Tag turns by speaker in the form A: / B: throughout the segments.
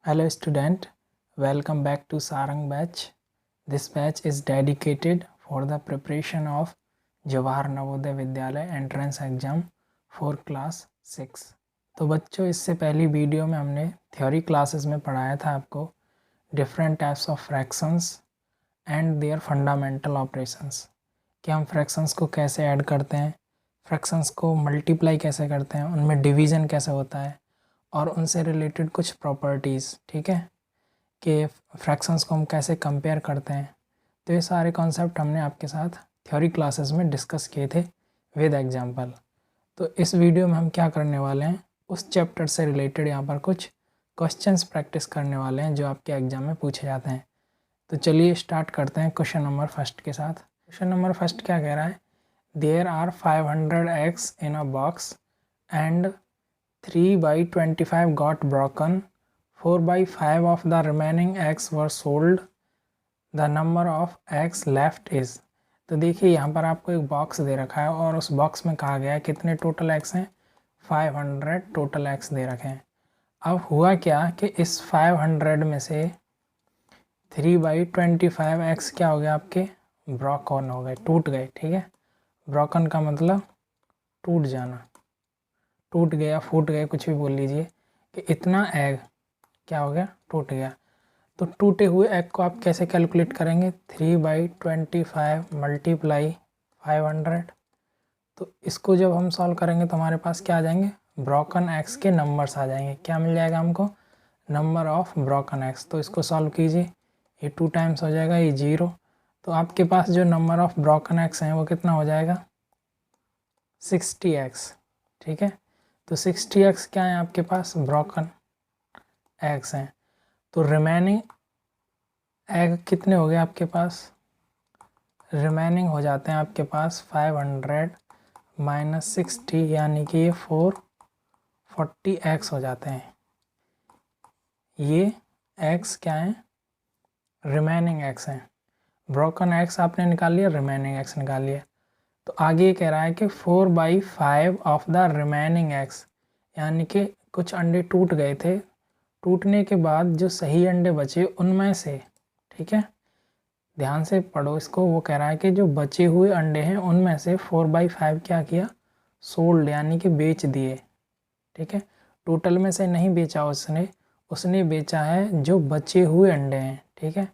A: Hello student, welcome back to Sarang batch. This batch is dedicated for the preparation of Jawahar Navodaya Vidyalaya entrance exam for class 6। तो बच्चों, इससे पहली video में हमने theory classes में पढ़ाया था आपको different types of fractions and there fundamental operations, कि हम फ्रैक्शंस को कैसे ऐड करते हैं, फ्रैक्शंस को मल्टीप्लाई कैसे करते हैं, उनमें डिवीज़न कैसे होता है और उनसे रिलेटेड कुछ प्रॉपर्टीज़, ठीक है, कि फ्रैक्शंस को हम कैसे कंपेयर करते हैं। तो ये सारे कॉन्सेप्ट हमने आपके साथ थ्योरी क्लासेस में डिस्कस किए थे विद एग्जांपल। तो इस वीडियो में हम क्या करने वाले हैं, उस चैप्टर से रिलेटेड यहाँ पर कुछ क्वेश्चंस प्रैक्टिस करने वाले हैं जो आपके एग्ज़ाम में पूछे जाते हैं। तो चलिए स्टार्ट करते हैं क्वेश्चन नंबर फर्स्ट के साथ। क्वेश्चन नंबर फर्स्ट क्या कह रहा है, there are 500 eggs in a box and 3/25 got broken, 4/5 of the remaining eggs were sold, the number of eggs left is। तो देखिए यहाँ पर आपको एक बॉक्स दे रखा है और उस बॉक्स में कहा गया है कितने टोटल एग्स हैं, 500 टोटल एग्स दे रखे हैं। अब हुआ क्या कि इस 500 में से 3/25 एग्स क्या हो गया, आपके ब्रोकन हो गए, टूट गए, ठीक है। ब्रोकन का मतलब टूट जाना, टूट गया, फूट गए, कुछ भी बोल लीजिए, कि इतना एग क्या हो गया, टूट गया। तो टूटे हुए एग को आप कैसे कैलकुलेट करेंगे, 3/25 मल्टीप्लाई 500। तो इसको जब हम सॉल्व करेंगे तो हमारे पास क्या आ जाएंगे, ब्रोकन एग्स के नंबर्स आ जाएंगे। क्या मिल जाएगा हमको, नंबर ऑफ ब्रोकन एग्स। तो इसको सॉल्व कीजिए, ये 2 टाइम्स हो जाएगा, ये 0। तो आपके पास जो नंबर ऑफ ब्रोकन एग्स हैं वो कितना हो जाएगा, 60 एग्स, ठीक है। तो 60 एग्स क्या है आपके पास, ब्रोकन एग्स हैं। तो रिमेनिंग एग कितने हो गए आपके पास, रिमेनिंग हो जाते हैं आपके पास 500 माइनस 60, यानी कि ये 440 एग्स हो जाते हैं। ये एग्स क्या हैं, रिमेनिंग एग्स हैं। ब्रोकन एग्स आपने निकाल लिया, रिमेनिंग एग्स निकाल लिया। तो आगे ये कह रहा है कि 4/5 ऑफ द रिमेनिंग एग्स, यानी कि कुछ अंडे टूट गए थे, टूटने के बाद जो सही अंडे बचे उनमें से, ठीक है, ध्यान से पढ़ो इसको। वो कह रहा है कि जो बचे हुए अंडे हैं उनमें से 4/5 क्या किया, सोल्ड, यानी कि बेच दिए, ठीक है। टोटल में से नहीं बेचा उसने, उसने बेचा है जो बचे हुए अंडे हैं, ठीक है।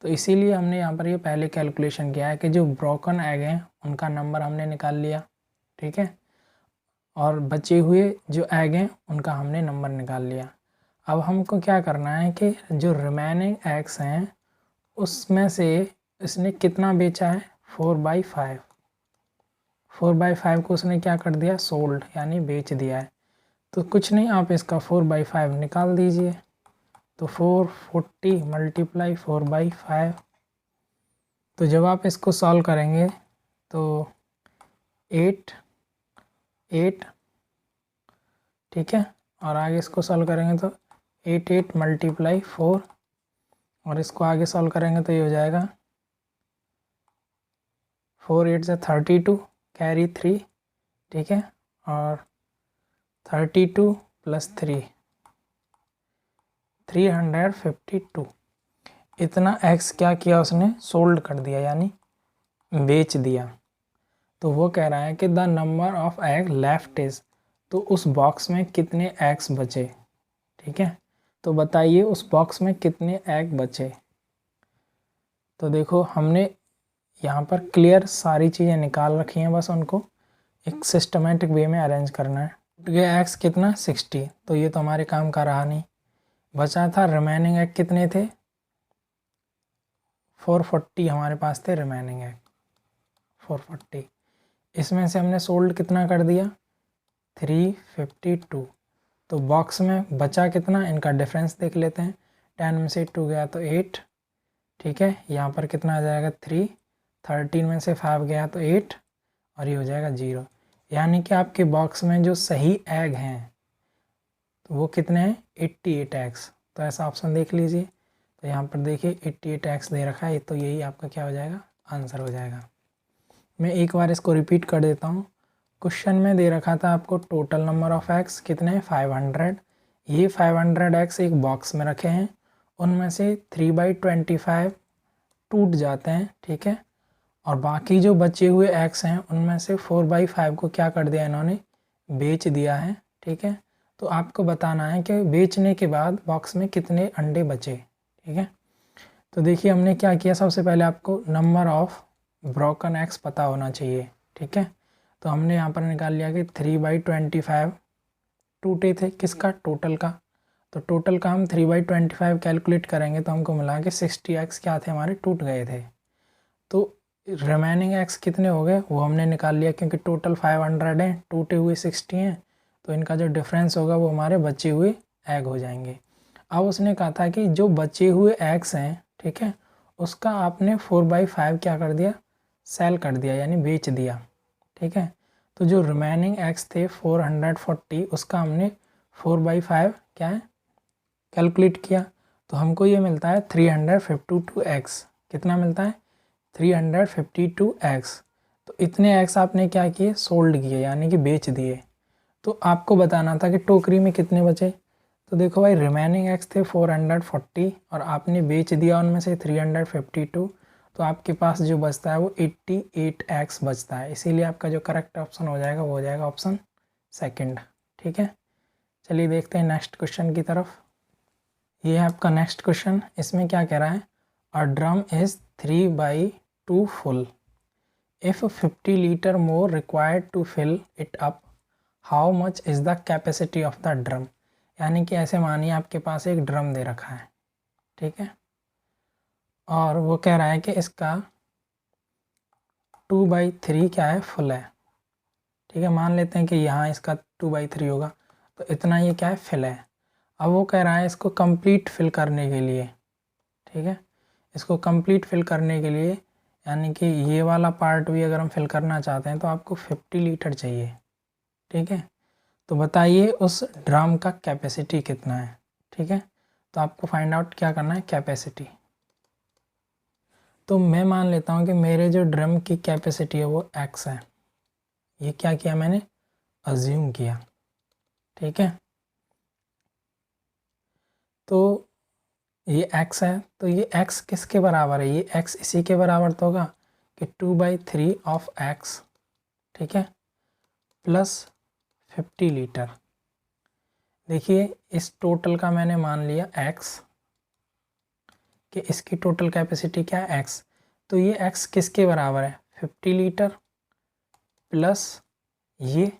A: तो इसीलिए हमने यहाँ पर ये पहले कैलकुलेशन किया है कि जो ब्रोकन एग हैं उनका नंबर हमने निकाल लिया, ठीक है, और बचे हुए जो एग हैं उनका हमने नंबर निकाल लिया। अब हमको क्या करना है कि जो रिमेनिंग एग्स हैं उसमें से इसने कितना बेचा है, 4/5। 4/5 को उसने क्या कर दिया, सोल्ड, यानी बेच दिया है। तो कुछ नहीं, आप इसका 4/5 निकाल दीजिए। तो 440 मल्टीप्लाई 4/5। तो जब आप इसको सॉल्व करेंगे तो 8 8, ठीक है, और आगे इसको सॉल्व करेंगे तो 8 मल्टीप्लाई 4, और इसको आगे सॉल्व करेंगे तो ये हो जाएगा 4 8 से 32, कैरी 3, ठीक है, और 32 प्लस 3 352। इतना एक्स क्या किया उसने, सोल्ड कर दिया, यानी बेच दिया। तो वो कह रहा है कि the number of egg left is, तो उस बॉक्स में कितने एग्स बचे, ठीक है। तो बताइए उस बॉक्स में कितने एग बचे। तो देखो हमने यहाँ पर क्लियर सारी चीज़ें निकाल रखी हैं, बस उनको एक सिस्टमेटिक वे में अरेंज करना है। ये एक्स कितना, 60, तो ये तो हमारे काम का रहा नहीं। बचा था रिमेनिंग एग, कितने थे, 440 हमारे पास थे रिमेनिंग एग, 440। इसमें से हमने सोल्ड कितना कर दिया, 352। तो बॉक्स में बचा कितना, इनका डिफरेंस देख लेते हैं। 10 में से 2 गया तो 8, ठीक है। यहाँ पर कितना आ जाएगा, 3, 13 में से 5 गया तो 8, और ये हो जाएगा 0। यानी कि आपके बॉक्स में जो सही एग हैं तो वो कितने हैं, 88 एग्स। तो ऐसा ऑप्शन देख लीजिए। तो यहाँ पर देखिए 88 एग्स दे रखा है, तो यही आपका क्या हो जाएगा, आंसर हो जाएगा। मैं एक बार इसको रिपीट कर देता हूँ। क्वेश्चन में दे रखा था आपको टोटल नंबर ऑफ एग्स कितने हैं, 500, ये 500x एक बॉक्स में रखे हैं, उनमें से 3/25 टूट जाते हैं, ठीक है, और बाकी जो बचे हुए x हैं उनमें से 4/5 को क्या कर दिया इन्होंने, बेच दिया है, ठीक है। तो आपको बताना है कि बेचने के बाद बॉक्स में कितने अंडे बचे, ठीक है। तो देखिए हमने क्या किया, सबसे पहले आपको नंबर ऑफ ब्रोकन एग्स पता होना चाहिए, ठीक है। तो हमने यहाँ पर निकाल लिया कि 3/25 टूटे थे, किसका, टोटल का। तो टोटल का हम 3/25 कैलकुलेट करेंगे तो हमको मिला कि 60x क्या थे हमारे, टूट गए थे। तो रिमेनिंग एक्स कितने हो गए वो हमने निकाल लिया, क्योंकि टोटल 500 हैं, टूटे हुए 60 हैं, तो इनका जो डिफरेंस होगा वो हमारे बचे हुए एग हो जाएंगे। अब उसने कहा था कि जो बचे हुए एग्स हैं, ठीक है, उसका आपने 4/5 क्या कर दिया, सेल कर दिया, यानी बेच दिया, ठीक है। तो जो रिमेनिंग एग्स थे 440, उसका हमने 4/5 क्या है, कैलकुलेट किया। तो हमको ये मिलता है 352 एक्स। कितना मिलता है, 352 एक्स। तो इतने एक्स आपने क्या किए, सोल्ड किए, यानी कि बेच दिए। तो आपको बताना था कि टोकरी में कितने बचे। तो देखो भाई, रिमेनिंग एक्स थे 440 और आपने बेच दिया उनमें से 352, तो आपके पास जो बचता है वो 88 एक्स बचता है। इसीलिए आपका जो करेक्ट ऑप्शन हो जाएगा वो हो जाएगा ऑप्शन सेकंड, ठीक है। चलिए देखते हैं नेक्स्ट क्वेश्चन की तरफ। ये है आपका नेक्स्ट क्वेश्चन। इसमें क्या कह रहा है, a drum is 3/2 full, if 50 litre more required to fill it up, how much is the capacity of the drum. यानी कि ऐसे मानिए आपके पास एक ड्रम दे रखा है, ठीक है, और वो कह रहा है कि इसका 2/3 क्या है, फुल है, ठीक है। मान लेते हैं कि यहाँ इसका 2/3 होगा, तो इतना ये क्या है, फिल है। अब वो कह रहा है इसको कंप्लीट फिल करने के लिए, ठीक है, इसको कंप्लीट फिल करने के लिए, यानी कि ये वाला पार्ट भी अगर हम फिल करना चाहते हैं तो आपको 50 लीटर चाहिए, ठीक है। तो बताइए उस ड्रम का कैपेसिटी कितना है, ठीक है। तो आपको फाइंड आउट क्या करना है, कैपेसिटी। तो मैं मान लेता हूँ कि मेरे जो ड्रम की कैपेसिटी है वो x है। ये क्या किया मैंने, अज्यूम किया, ठीक है। तो ये x है, तो ये x किसके बराबर है, ये x इसी के बराबर तो होगा कि 2/3 ऑफ x, ठीक है, प्लस 50 लीटर। देखिए इस टोटल का मैंने मान लिया x, कि इसकी टोटल कैपेसिटी क्या है, x। तो ये x किसके बराबर है, 50 लीटर प्लस ये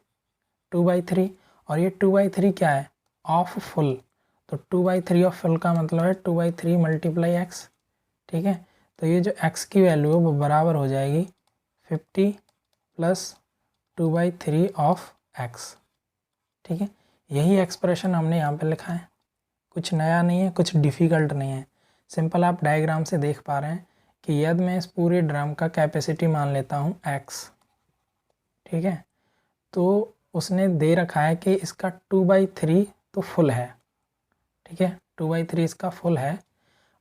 A: 2/3, और ये 2/3 क्या है, ऑफ फुल। तो 2/3 ऑफ फुल का मतलब है 2/3 मल्टीप्लाई एक्स, ठीक है। तो ये जो x की वैल्यू है वो बराबर हो जाएगी 50 प्लस 2/3 ऑफ x, ठीक है। यही एक्सप्रेशन हमने यहाँ पे लिखा है, कुछ नया नहीं है, कुछ डिफ़िकल्ट नहीं है, सिंपल। आप डायग्राम से देख पा रहे हैं कि यदि मैं इस पूरे ड्रम का कैपेसिटी मान लेता हूँ x, ठीक है, तो उसने दे रखा है कि इसका 2/3 तो फुल है, ठीक है, 2/3 इसका फुल है।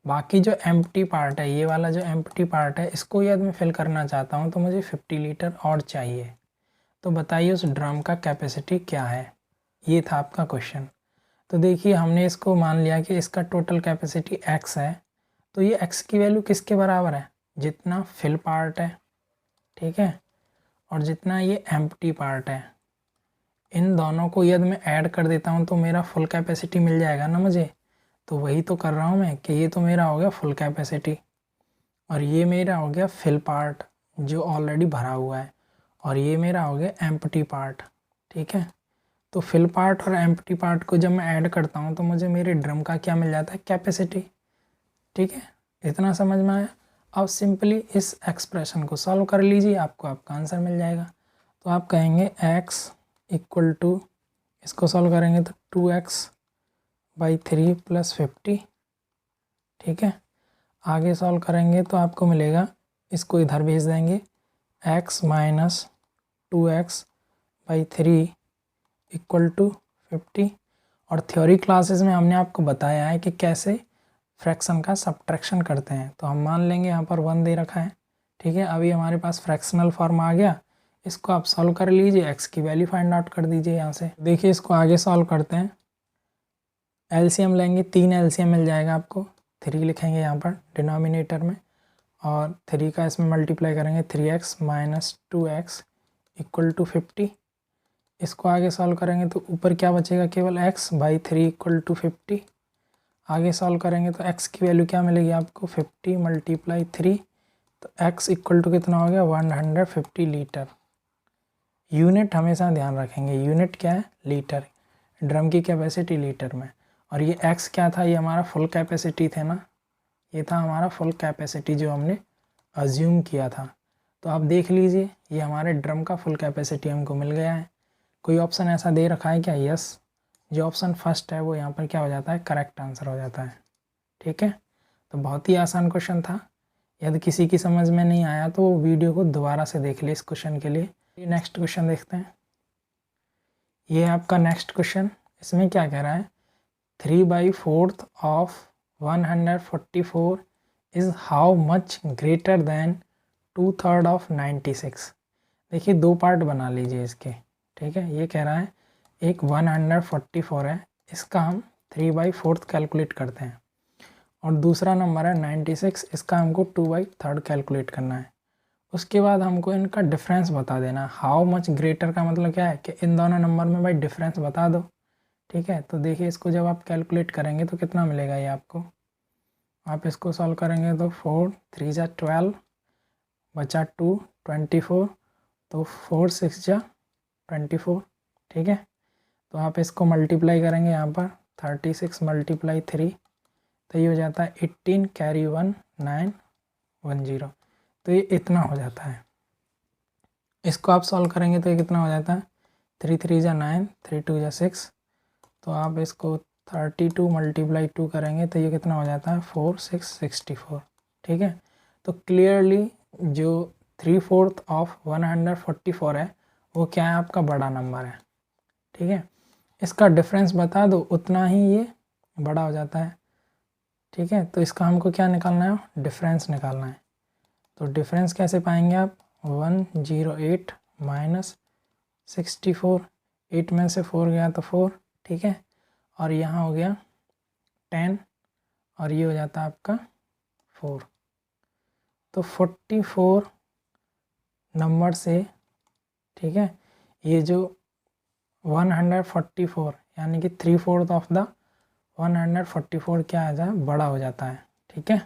A: बाकी जो एम्प्टी पार्ट है, ये वाला जो एम्प्टी पार्ट है, इसको यदि मैं फिल करना चाहता हूँ तो मुझे 50 लीटर और चाहिए। तो बताइए उस ड्रम का कैपेसिटी क्या है, ये था आपका क्वेश्चन। तो देखिए हमने इसको मान लिया कि इसका टोटल कैपेसिटी x है, तो ये x की वैल्यू किसके बराबर है, जितना फिल पार्ट है, ठीक है, और जितना ये एम्प्टी पार्ट है, इन दोनों को यदि मैं ऐड कर देता हूँ तो मेरा फुल कैपेसिटी मिल जाएगा ना मुझे। तो वही तो कर रहा हूँ मैं कि ये तो मेरा हो गया फुल कैपेसिटी, और ये मेरा हो गया फिल पार्ट जो ऑलरेडी भरा हुआ है, और ये मेरा हो गया एम्प्टी पार्ट, ठीक है। तो फिल पार्ट और एम्प्टी पार्ट को जब मैं ऐड करता हूँ तो मुझे मेरे ड्रम का क्या मिल जाता है, कैपेसिटी, ठीक है। इतना समझ में आया। अब सिंपली इस एक्सप्रेशन को सॉल्व कर लीजिए, आपको आपका आंसर मिल जाएगा। तो आप कहेंगे x इक्वल टू, इसको सॉल्व करेंगे तो 2x/3 + 50, ठीक है। आगे सॉल्व करेंगे तो आपको मिलेगा, इसको इधर भेज देंगे, x - 2x/3 इक्वल टू 50। और थ्योरी क्लासेस में हमने आपको बताया है कि कैसे फ्रैक्शन का सब्ट्रैक्शन करते हैं। तो हम मान लेंगे यहाँ पर 1 दे रखा है, ठीक है। अभी हमारे पास फ्रैक्शनल फॉर्म आ गया, इसको आप सॉल्व कर लीजिए, x की वैल्यू फाइंड आउट कर दीजिए यहाँ से। देखिए इसको आगे सॉल्व करते हैं, एलसीएम लेंगे, 3 एलसीएम मिल जाएगा आपको। 3 लिखेंगे यहाँ पर डिनोमिनेटर में, और 3 का इसमें मल्टीप्लाई करेंगे, 3x minus 2x equal to 50। इसको आगे सॉल्व करेंगे तो ऊपर क्या बचेगा, केवल x बाई 3 इक्वल टू 50। आगे सॉल्व करेंगे तो x की वैल्यू क्या मिलेगी आपको, 50 मल्टीप्लाई 3, तो x इक्वल टू कितना हो गया, 150 लीटर। यूनिट हमेशा ध्यान रखेंगे, यूनिट क्या है, लीटर। ड्रम की कैपेसिटी लीटर में, और ये x क्या था, ये हमारा फुल कैपेसिटी थे ना, ये था हमारा फुल कैपेसिटी जो हमने अज्यूम किया था। तो आप देख लीजिए, ये हमारे ड्रम का फुल कैपेसिटी हमको मिल गया है। कोई ऑप्शन ऐसा दे रखा है क्या, यस। जो ऑप्शन फर्स्ट है वो यहाँ पर क्या हो जाता है, करेक्ट आंसर हो जाता है। ठीक है, तो बहुत ही आसान क्वेश्चन था। यदि किसी की समझ में नहीं आया तो वो वीडियो को दोबारा से देख ले इस क्वेश्चन के लिए। नेक्स्ट क्वेश्चन देखते हैं। ये है आपका नेक्स्ट क्वेश्चन। इसमें क्या कह रहा है, 3/4 of 144 is how much greater than 2/3 of 96। देखिए 2 पार्ट बना लीजिए इसके। ठीक है, ये कह रहा है एक 144 है, इसका हम 3/4 कैलकुलेट करते हैं, और दूसरा नंबर है 96, इसका हमको 2/3 कैलकुलेट करना है। उसके बाद हमको इनका डिफरेंस बता देना। हाउ मच ग्रेटर का मतलब क्या है कि इन दोनों नंबर में भाई डिफरेंस बता दो। ठीक है, तो देखिए इसको जब आप कैलकुलेट करेंगे तो कितना मिलेगा ये आपको। आप इसको सॉल्व करेंगे तो 4 3 जा 12 बचा 2 24, तो 4 6 जा 24। ठीक है, तो आप इसको मल्टीप्लाई करेंगे यहाँ पर 36 मल्टीप्लाई 3, तो ये हो जाता है 18 कैरी 1 9 1 0। तो ये इतना हो जाता है। इसको आप सॉल्व करेंगे तो ये कितना हो जाता है, 3 3 जा 9 3 2 जा 6, तो आप इसको 32 मल्टीप्लाई 2 करेंगे तो ये कितना हो जाता है, 4 6 64। ठीक है, तो क्लियरली जो 3/4 ऑफ 144 है वो क्या है, आपका बड़ा नंबर है। ठीक है, इसका डिफरेंस बता दो, उतना ही ये बड़ा हो जाता है। ठीक है, तो इसका हमको क्या निकालना है, डिफरेंस निकालना है। तो डिफरेंस कैसे पाएंगे आप, 108 माइनस 64, 8 में से 4 गया तो 4। ठीक है, और यहाँ हो गया 10, और ये हो जाता है आपका 4। तो 44 नंबर से, ठीक है, ये जो 144 यानी कि 3/4 ऑफ द 144 क्या आ जाए, बड़ा हो जाता है। ठीक है,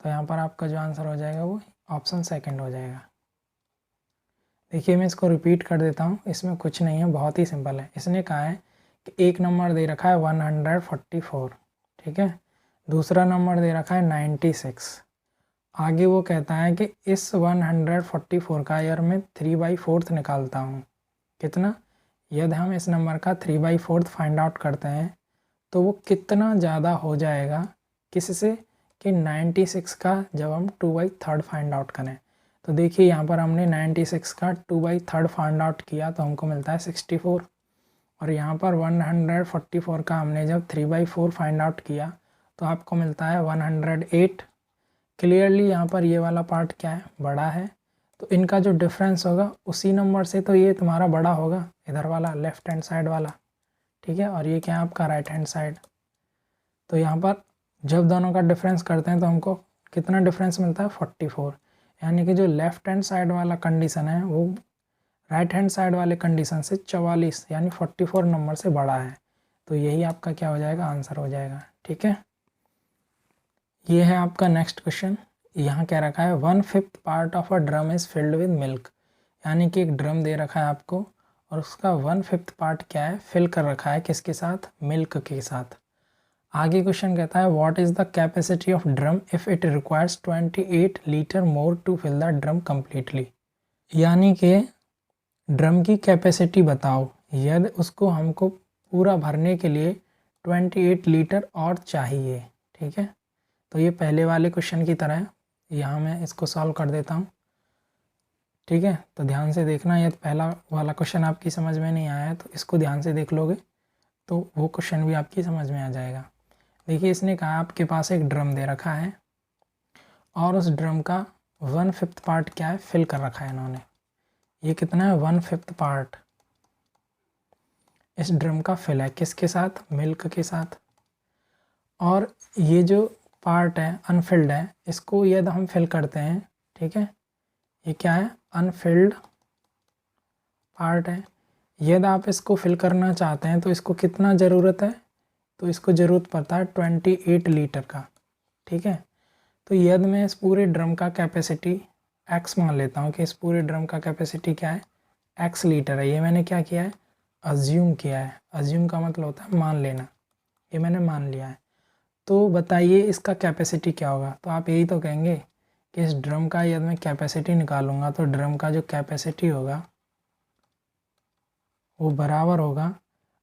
A: तो यहाँ पर आपका जो आंसर हो जाएगा वो ऑप्शन सेकंड हो जाएगा। देखिए मैं इसको रिपीट कर देता हूँ, इसमें कुछ नहीं है, बहुत ही सिंपल है। इसने कहा है कि एक नंबर दे रखा है 144, ठीक है, दूसरा नंबर दे रखा है 96। आगे वो कहता है कि इस 144 का यार मैं 3/4 निकालता हूँ, कितना, यदि हम इस नंबर का 3/4 फाइंड आउट करते हैं तो वो कितना ज़्यादा हो जाएगा किससे, कि 96 का जब हम 2/3 फाइंड आउट करें। तो देखिए यहाँ पर हमने 96 का 2/3 फाइंड आउट किया तो हमको मिलता है 64, और यहाँ पर 144 का हमने जब 3/4 फाइंड आउट किया तो आपको मिलता है 108। क्लियरली यहाँ पर ये वाला पार्ट क्या है, बड़ा है, तो इनका जो डिफरेंस होगा उसी नंबर से तो ये तुम्हारा बड़ा होगा, इधर वाला लेफ्ट हैंड साइड वाला। ठीक है, और ये क्या है आपका राइट हैंड साइड। तो यहाँ पर जब दोनों का डिफरेंस करते हैं तो हमको कितना डिफरेंस मिलता है, 44, यानी कि जो लेफ्ट हैंड साइड वाला कंडीशन है वो राइट हैंड साइड वाले कंडीशन से 44 यानी 44 नंबर से बड़ा है। तो यही आपका क्या हो जाएगा, आंसर हो जाएगा। ठीक है, ये है आपका नेक्स्ट क्वेश्चन। यहाँ क्या रखा है, 1/5 part of a drum is filled with milk, यानी कि एक ड्रम दे रखा है आपको और उसका 1/5 पार्ट क्या है, फिल कर रखा है किसके साथ, मिल्क के साथ। आगे क्वेश्चन कहता है what is the capacity of drum if it requires 28 litre more to fill the drum completely, यानी कि ड्रम की कैपेसिटी बताओ यदि उसको हमको पूरा भरने के लिए 28 लीटर और चाहिए। ठीक है, तो ये पहले वाले क्वेश्चन की तरह है, यहाँ मैं इसको सॉल्व कर देता हूँ। ठीक है, तो ध्यान से देखना, यदि पहला वाला क्वेश्चन आपकी समझ में नहीं आया है तो इसको ध्यान से देख लोगे तो वो क्वेश्चन भी आपकी समझ में आ जाएगा। देखिए इसने कहा आपके पास एक ड्रम दे रखा है और उस ड्रम का 1/5 पार्ट क्या है, फिल कर रखा है इन्होंने। ये कितना है, 1/5 पार्ट इस ड्रम का फिल है किसके साथ, मिल्क के साथ। और ये जो पार्ट है अनफिल्ड है, इसको यदि हम फिल करते हैं, ठीक है, ये क्या है, अनफिल्ड पार्ट है। यदि आप इसको फिल करना चाहते हैं तो इसको कितना ज़रूरत है, तो इसको ज़रूरत पड़ता है 28 लीटर का, ठीक है। तो यदि मैं इस पूरे ड्रम का कैपेसिटी x मान लेता हूँ कि इस पूरे ड्रम का कैपेसिटी क्या है, x लीटर है। ये मैंने क्या किया है, अज्यूम किया है। अज्यूम का मतलब होता है मान लेना, ये मैंने मान लिया है। तो बताइए इसका कैपेसिटी क्या होगा। तो आप यही तो कहेंगे कि इस ड्रम का यदि मैं कैपेसिटी निकालूंगा तो ड्रम का जो कैपेसिटी होगा वो बराबर होगा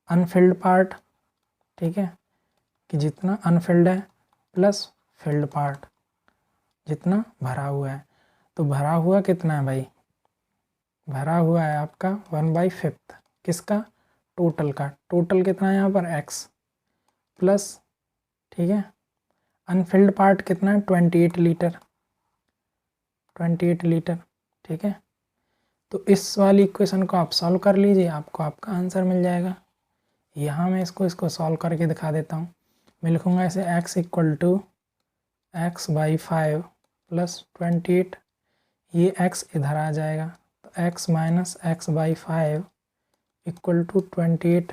A: अनफिल्ड पार्ट, ठीक है, कि जितना अनफिल्ड है प्लस फिल्ड पार्ट जितना भरा हुआ है। तो भरा हुआ कितना है भाई, भरा हुआ है आपका 1/5 किसका, टोटल का। टोटल कितना है यहाँ पर x प्लस, ठीक है, अनफिल्ड पार्ट कितना है 28 लीटर, 28 लीटर, ठीक है। तो इस वाली इक्वेशन को आप सॉल्व कर लीजिए, आपको आपका आंसर मिल जाएगा। यहाँ मैं इसको सॉल्व करके दिखा देता हूँ। मैं लिखूँगा इसे x equal to x/5 plus 28, ये x इधर आ जाएगा तो x minus x/5 equal to 28।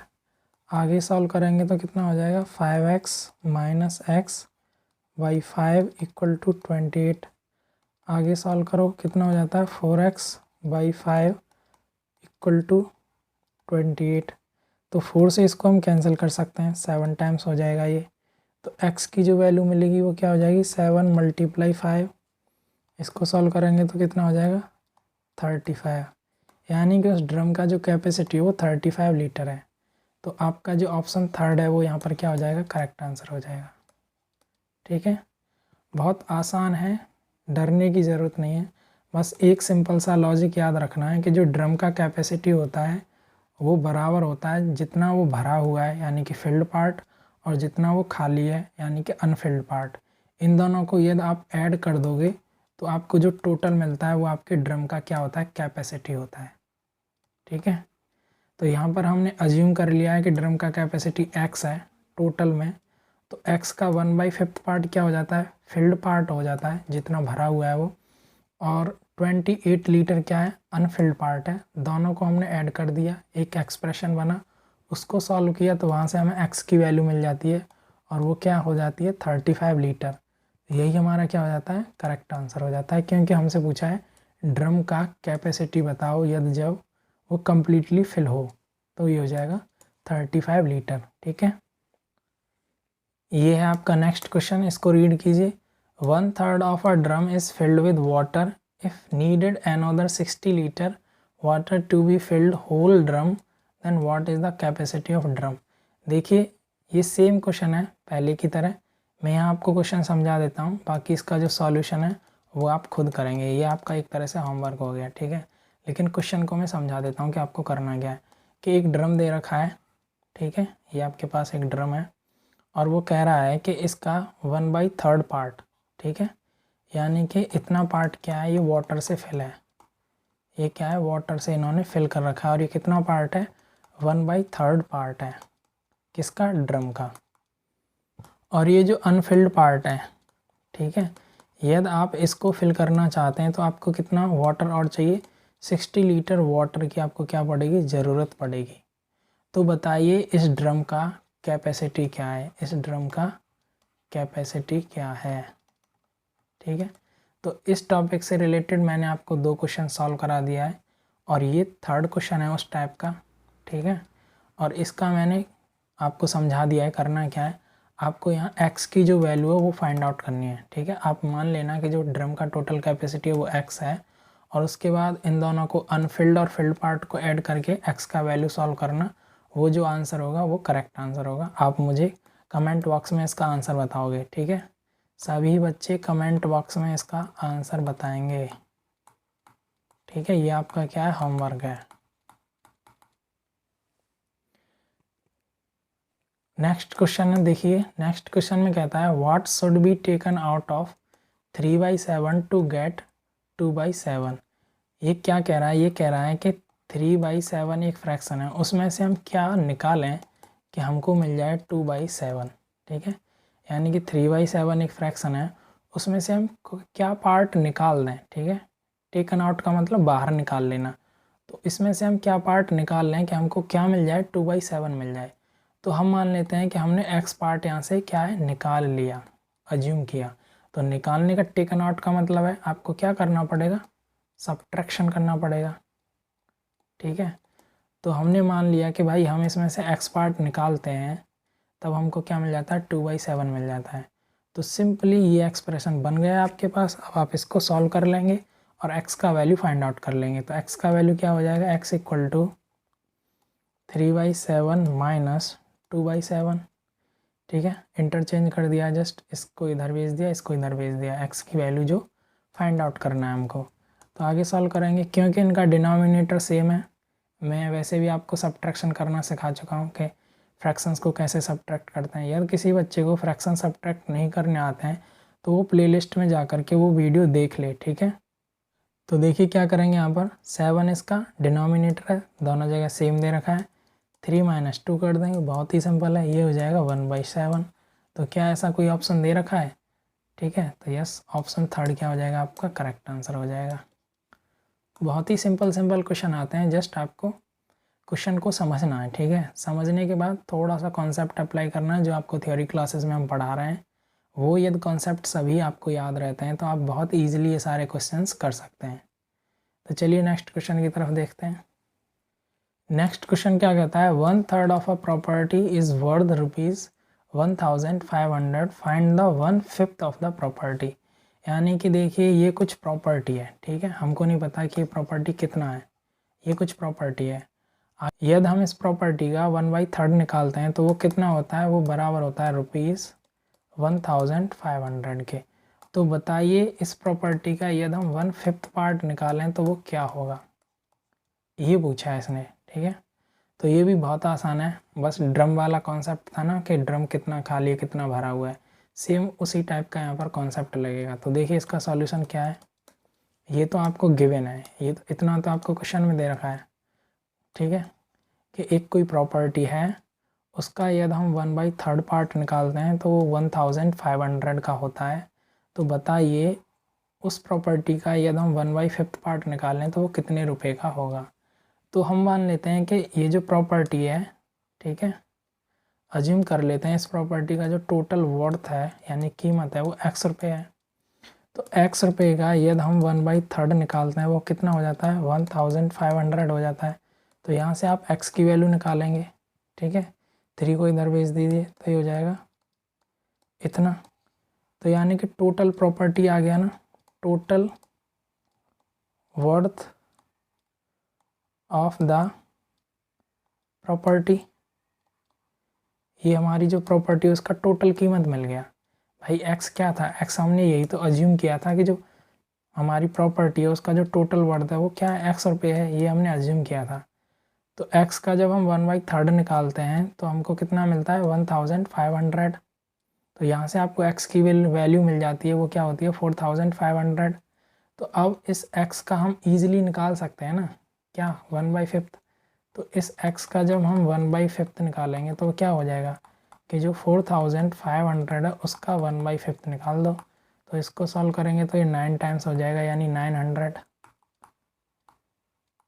A: आगे सॉल्व करेंगे तो कितना हो जाएगा, 5x minus x/5 equal to 28। आगे सॉल्व करो कितना हो जाता है, 4x/5 इक्वल टू 28। तो 4 से इसको हम कैंसिल कर सकते हैं, 7 टाइम्स हो जाएगा ये। तो x की जो वैल्यू मिलेगी वो क्या हो जाएगी, 7 × 5। इसको सॉल्व करेंगे तो कितना हो जाएगा, 35। यानी कि उस ड्रम का जो कैपेसिटी है वो 35 लीटर है। तो आपका जो ऑप्शन थर्ड है वो यहाँ पर क्या हो जाएगा, करेक्ट आंसर हो जाएगा, ठीक है। बहुत आसान है, डरने की ज़रूरत नहीं है। बस एक सिंपल सा लॉजिक याद रखना है कि जो ड्रम का कैपेसिटी होता है वो बराबर होता है जितना वो भरा हुआ है यानी कि फिल्ड पार्ट, और जितना वो खाली है यानी कि अनफिल्ड पार्ट। इन दोनों को यदि आप ऐड कर दोगे तो आपको जो टोटल मिलता है वो आपके ड्रम का क्या होता है, कैपेसिटी होता है, ठीक है। तो यहाँ पर हमने अज्यूम कर लिया है कि ड्रम का कैपेसिटी x है टोटल में। तो x का 1/5 पार्ट क्या हो जाता है, फिल्ड पार्ट हो जाता है जितना भरा हुआ है वो, और 28 लीटर क्या है, अनफिल्ड पार्ट है। दोनों को हमने ऐड कर दिया, एक एक्सप्रेशन बना, उसको सॉल्व किया तो वहाँ से हमें x की वैल्यू मिल जाती है और वो क्या हो जाती है, 35 लीटर। यही हमारा क्या हो जाता है, करेक्ट आंसर हो जाता है, क्योंकि हमसे पूछा है ड्रम का कैपेसिटी बताओ यदि जब वो कम्प्लीटली फिल हो, तो ये हो जाएगा 35 लीटर, ठीक है। ये है आपका नेक्स्ट क्वेश्चन, इसको रीड कीजिए। 1/3 of a drum is filled with water, if needed another 60 litre water to be filled whole drum, then what is the capacity of drum. देखिए ये सेम क्वेश्चन है पहले की तरह। मैं यहाँ आपको क्वेश्चन समझा देता हूँ, बाकी इसका जो सॉल्यूशन है वो आप खुद करेंगे। ये आपका एक तरह से होमवर्क हो गया, ठीक है। लेकिन क्वेश्चन को मैं समझा देता हूँ कि आपको करना क्या है। कि एक ड्रम दे रखा है, ठीक है, ये आपके पास एक ड्रम है और वो कह रहा है कि इसका 1/3 पार्ट, ठीक है, यानी कि इतना पार्ट क्या है, ये वाटर से फिल है। ये क्या है, वाटर से इन्होंने फिल कर रखा है। और ये कितना पार्ट है, 1/3 पार्ट है किसका, ड्रम का। और ये जो अनफिल्ड पार्ट है, ठीक है, यदि आप इसको फिल करना चाहते हैं तो आपको कितना वाटर और चाहिए, 60 लीटर वाटर की आपको क्या पड़ेगी, ज़रूरत पड़ेगी। तो बताइए इस ड्रम का कैपेसिटी क्या है, इस ड्रम का कैपेसिटी क्या है, ठीक है। तो इस टॉपिक से रिलेटेड मैंने आपको 2 क्वेश्चन सॉल्व करा दिया है और ये थर्ड क्वेश्चन है उस टाइप का, ठीक है। और इसका मैंने आपको समझा दिया है करना क्या है। आपको यहाँ x की जो वैल्यू है वो फाइंड आउट करनी है, ठीक है। आप मान लेना कि जो ड्रम का टोटल कैपेसिटी है वो x है, और उसके बाद इन दोनों को अनफिल्ड और फिल्ड पार्ट को ऐड करके x का वैल्यू सॉल्व करना। वो जो आंसर होगा वो करेक्ट आंसर होगा। आप मुझे कमेंट बॉक्स में इसका आंसर बताओगे, ठीक है। सभी बच्चे कमेंट बॉक्स में इसका आंसर बताएंगे, ठीक है। ये आपका क्या है, होमवर्क है। नेक्स्ट क्वेश्चन है, देखिए नेक्स्ट क्वेश्चन में कहता है what should be taken out of 3/7 to get 2/7। ये क्या कह रहा है, ये कह रहा है कि 3/7 एक फ्रैक्शन है, उसमें से हम क्या निकालें कि हमको मिल जाए 2/7, ठीक है। यानी कि 3/7 एक फ्रैक्शन है, उसमें से हम क्या पार्ट निकाल दें, ठीक है। टेकन आउट का मतलब बाहर निकाल लेना। तो इसमें से हम क्या पार्ट निकाल लें कि हमको क्या मिल जाए, 2/7 मिल जाए। तो हम मान लेते हैं कि हमने एक्स पार्ट यहाँ से क्या है निकाल लिया, अज्यूम किया। तो निकालने का टेकन आउट का मतलब है आपको क्या करना पड़ेगा, सब्ट्रैक्शन करना पड़ेगा, ठीक है। तो हमने मान लिया कि भाई हम इसमें से एक्स पार्ट निकालते हैं, तब हमको क्या मिल जाता है, 2/7 मिल जाता है। तो सिंपली ये एक्सप्रेशन बन गया आपके पास। अब आप इसको सॉल्व कर लेंगे और x का वैल्यू फाइंड आउट कर लेंगे। तो x का वैल्यू क्या हो जाएगा, x इक्वल टू 3/7 माइनस 2/7, ठीक है। इंटरचेंज कर दिया, जस्ट इसको इधर भेज दिया, इसको इधर भेज दिया, x की वैल्यू जो फाइंड आउट करना है हमको। तो आगे सॉल्व करेंगे, क्योंकि इनका डिनोमिनेटर सेम है। मैं वैसे भी आपको सब्ट्रैक्शन करना सिखा चुका हूँ कि फ्रैक्शंस को कैसे सब्ट्रैक्ट करते हैं। यदि किसी बच्चे को फ्रैक्शन सब्ट्रैक्ट नहीं करने आते हैं तो वो प्लेलिस्ट में जा कर के वो वीडियो देख ले, ठीक है। तो देखिए क्या करेंगे, यहाँ पर 7 इसका डिनोमिनेटर है, दोनों जगह सेम दे रखा है, 3 - 2 कर देंगे, बहुत ही सिंपल है, ये हो जाएगा 1/7। तो क्या ऐसा कोई ऑप्शन दे रखा है, ठीक है। तो यस, ऑप्शन थर्ड क्या हो जाएगा आपका करेक्ट आंसर हो जाएगा। बहुत ही सिंपल क्वेश्चन आते हैं, जस्ट आपको क्वेश्चन को समझना है, ठीक है। समझने के बाद थोड़ा सा कॉन्सेप्ट अप्लाई करना है जो आपको थ्योरी क्लासेस में हम पढ़ा रहे हैं। वो यदि कॉन्सेप्ट सभी आपको याद रहते हैं तो आप बहुत ईजिली ये सारे क्वेश्चंस कर सकते हैं। तो चलिए नेक्स्ट क्वेश्चन की तरफ देखते हैं। नेक्स्ट क्वेश्चन क्या कहता है, 1/3 of a property is worth ₹1,500, find the 1/5 of the property. यानी कि देखिए ये कुछ प्रॉपर्टी है, ठीक है। हमको नहीं पता कि ये प्रॉपर्टी कितना है, ये कुछ प्रॉपर्टी है। यदि हम इस प्रॉपर्टी का 1/3 निकालते हैं तो वो कितना होता है, वो बराबर होता है ₹1,500 के। तो बताइए इस प्रॉपर्टी का यदि हम 1/5 पार्ट निकालें तो वो क्या होगा, ये पूछा है इसने, ठीक है। तो ये भी बहुत आसान है, बस ड्रम वाला कॉन्सेप्ट था ना कि ड्रम कितना खाली है कितना भरा हुआ है, सेम उसी टाइप का यहाँ पर कॉन्सेप्ट लगेगा। तो देखिए इसका सॉल्यूशन क्या है, ये तो आपको गिवन है, ये तो इतना तो आपको क्वेश्चन में दे रखा है, ठीक है, कि एक कोई प्रॉपर्टी है, उसका यदि हम 1/3 पार्ट निकालते हैं तो वो 1,500 का होता है। तो बताइए उस प्रॉपर्टी का यदि हम 1/5 पार्ट निकालें तो वो कितने रुपए का होगा। तो हम मान लेते हैं कि ये जो प्रॉपर्टी है, ठीक है, अज्यूम कर लेते हैं इस प्रॉपर्टी का जो टोटल वर्थ है यानी कीमत है वो x रुपये है। तो x रुपये का यदि हम 1/3 निकालते हैं वो कितना हो जाता है, 1,500 हो जाता है। तो यहाँ से आप x की वैल्यू निकालेंगे, ठीक है, 3 को इधर भेज दीजिए तो ये हो जाएगा इतना। तो यानी कि टोटल प्रॉपर्टी आ गया ना, total worth of the property, ये हमारी जो प्रॉपर्टी है उसका टोटल कीमत मिल गया। भाई x क्या था, x हमने यही तो अज्यूम किया था कि जो हमारी प्रॉपर्टी है उसका जो टोटल वर्थ है वो क्या है, x रुपये है, ये हमने अज्यूम किया था। तो x का जब हम 1/3 निकालते हैं तो हमको कितना मिलता है, 1,500। तो यहाँ से आपको x की वैल्यू मिल जाती है, वो क्या होती है 4,500। तो अब इस x का हम ईजिली निकाल सकते हैं ना, क्या 1/5। तो इस x का जब हम 1/5 निकालेंगे तो क्या हो जाएगा कि जो 4,500 है उसका 1/5 निकाल दो। तो इसको सॉल्व करेंगे तो ये 9 टाइम्स हो जाएगा यानी 900।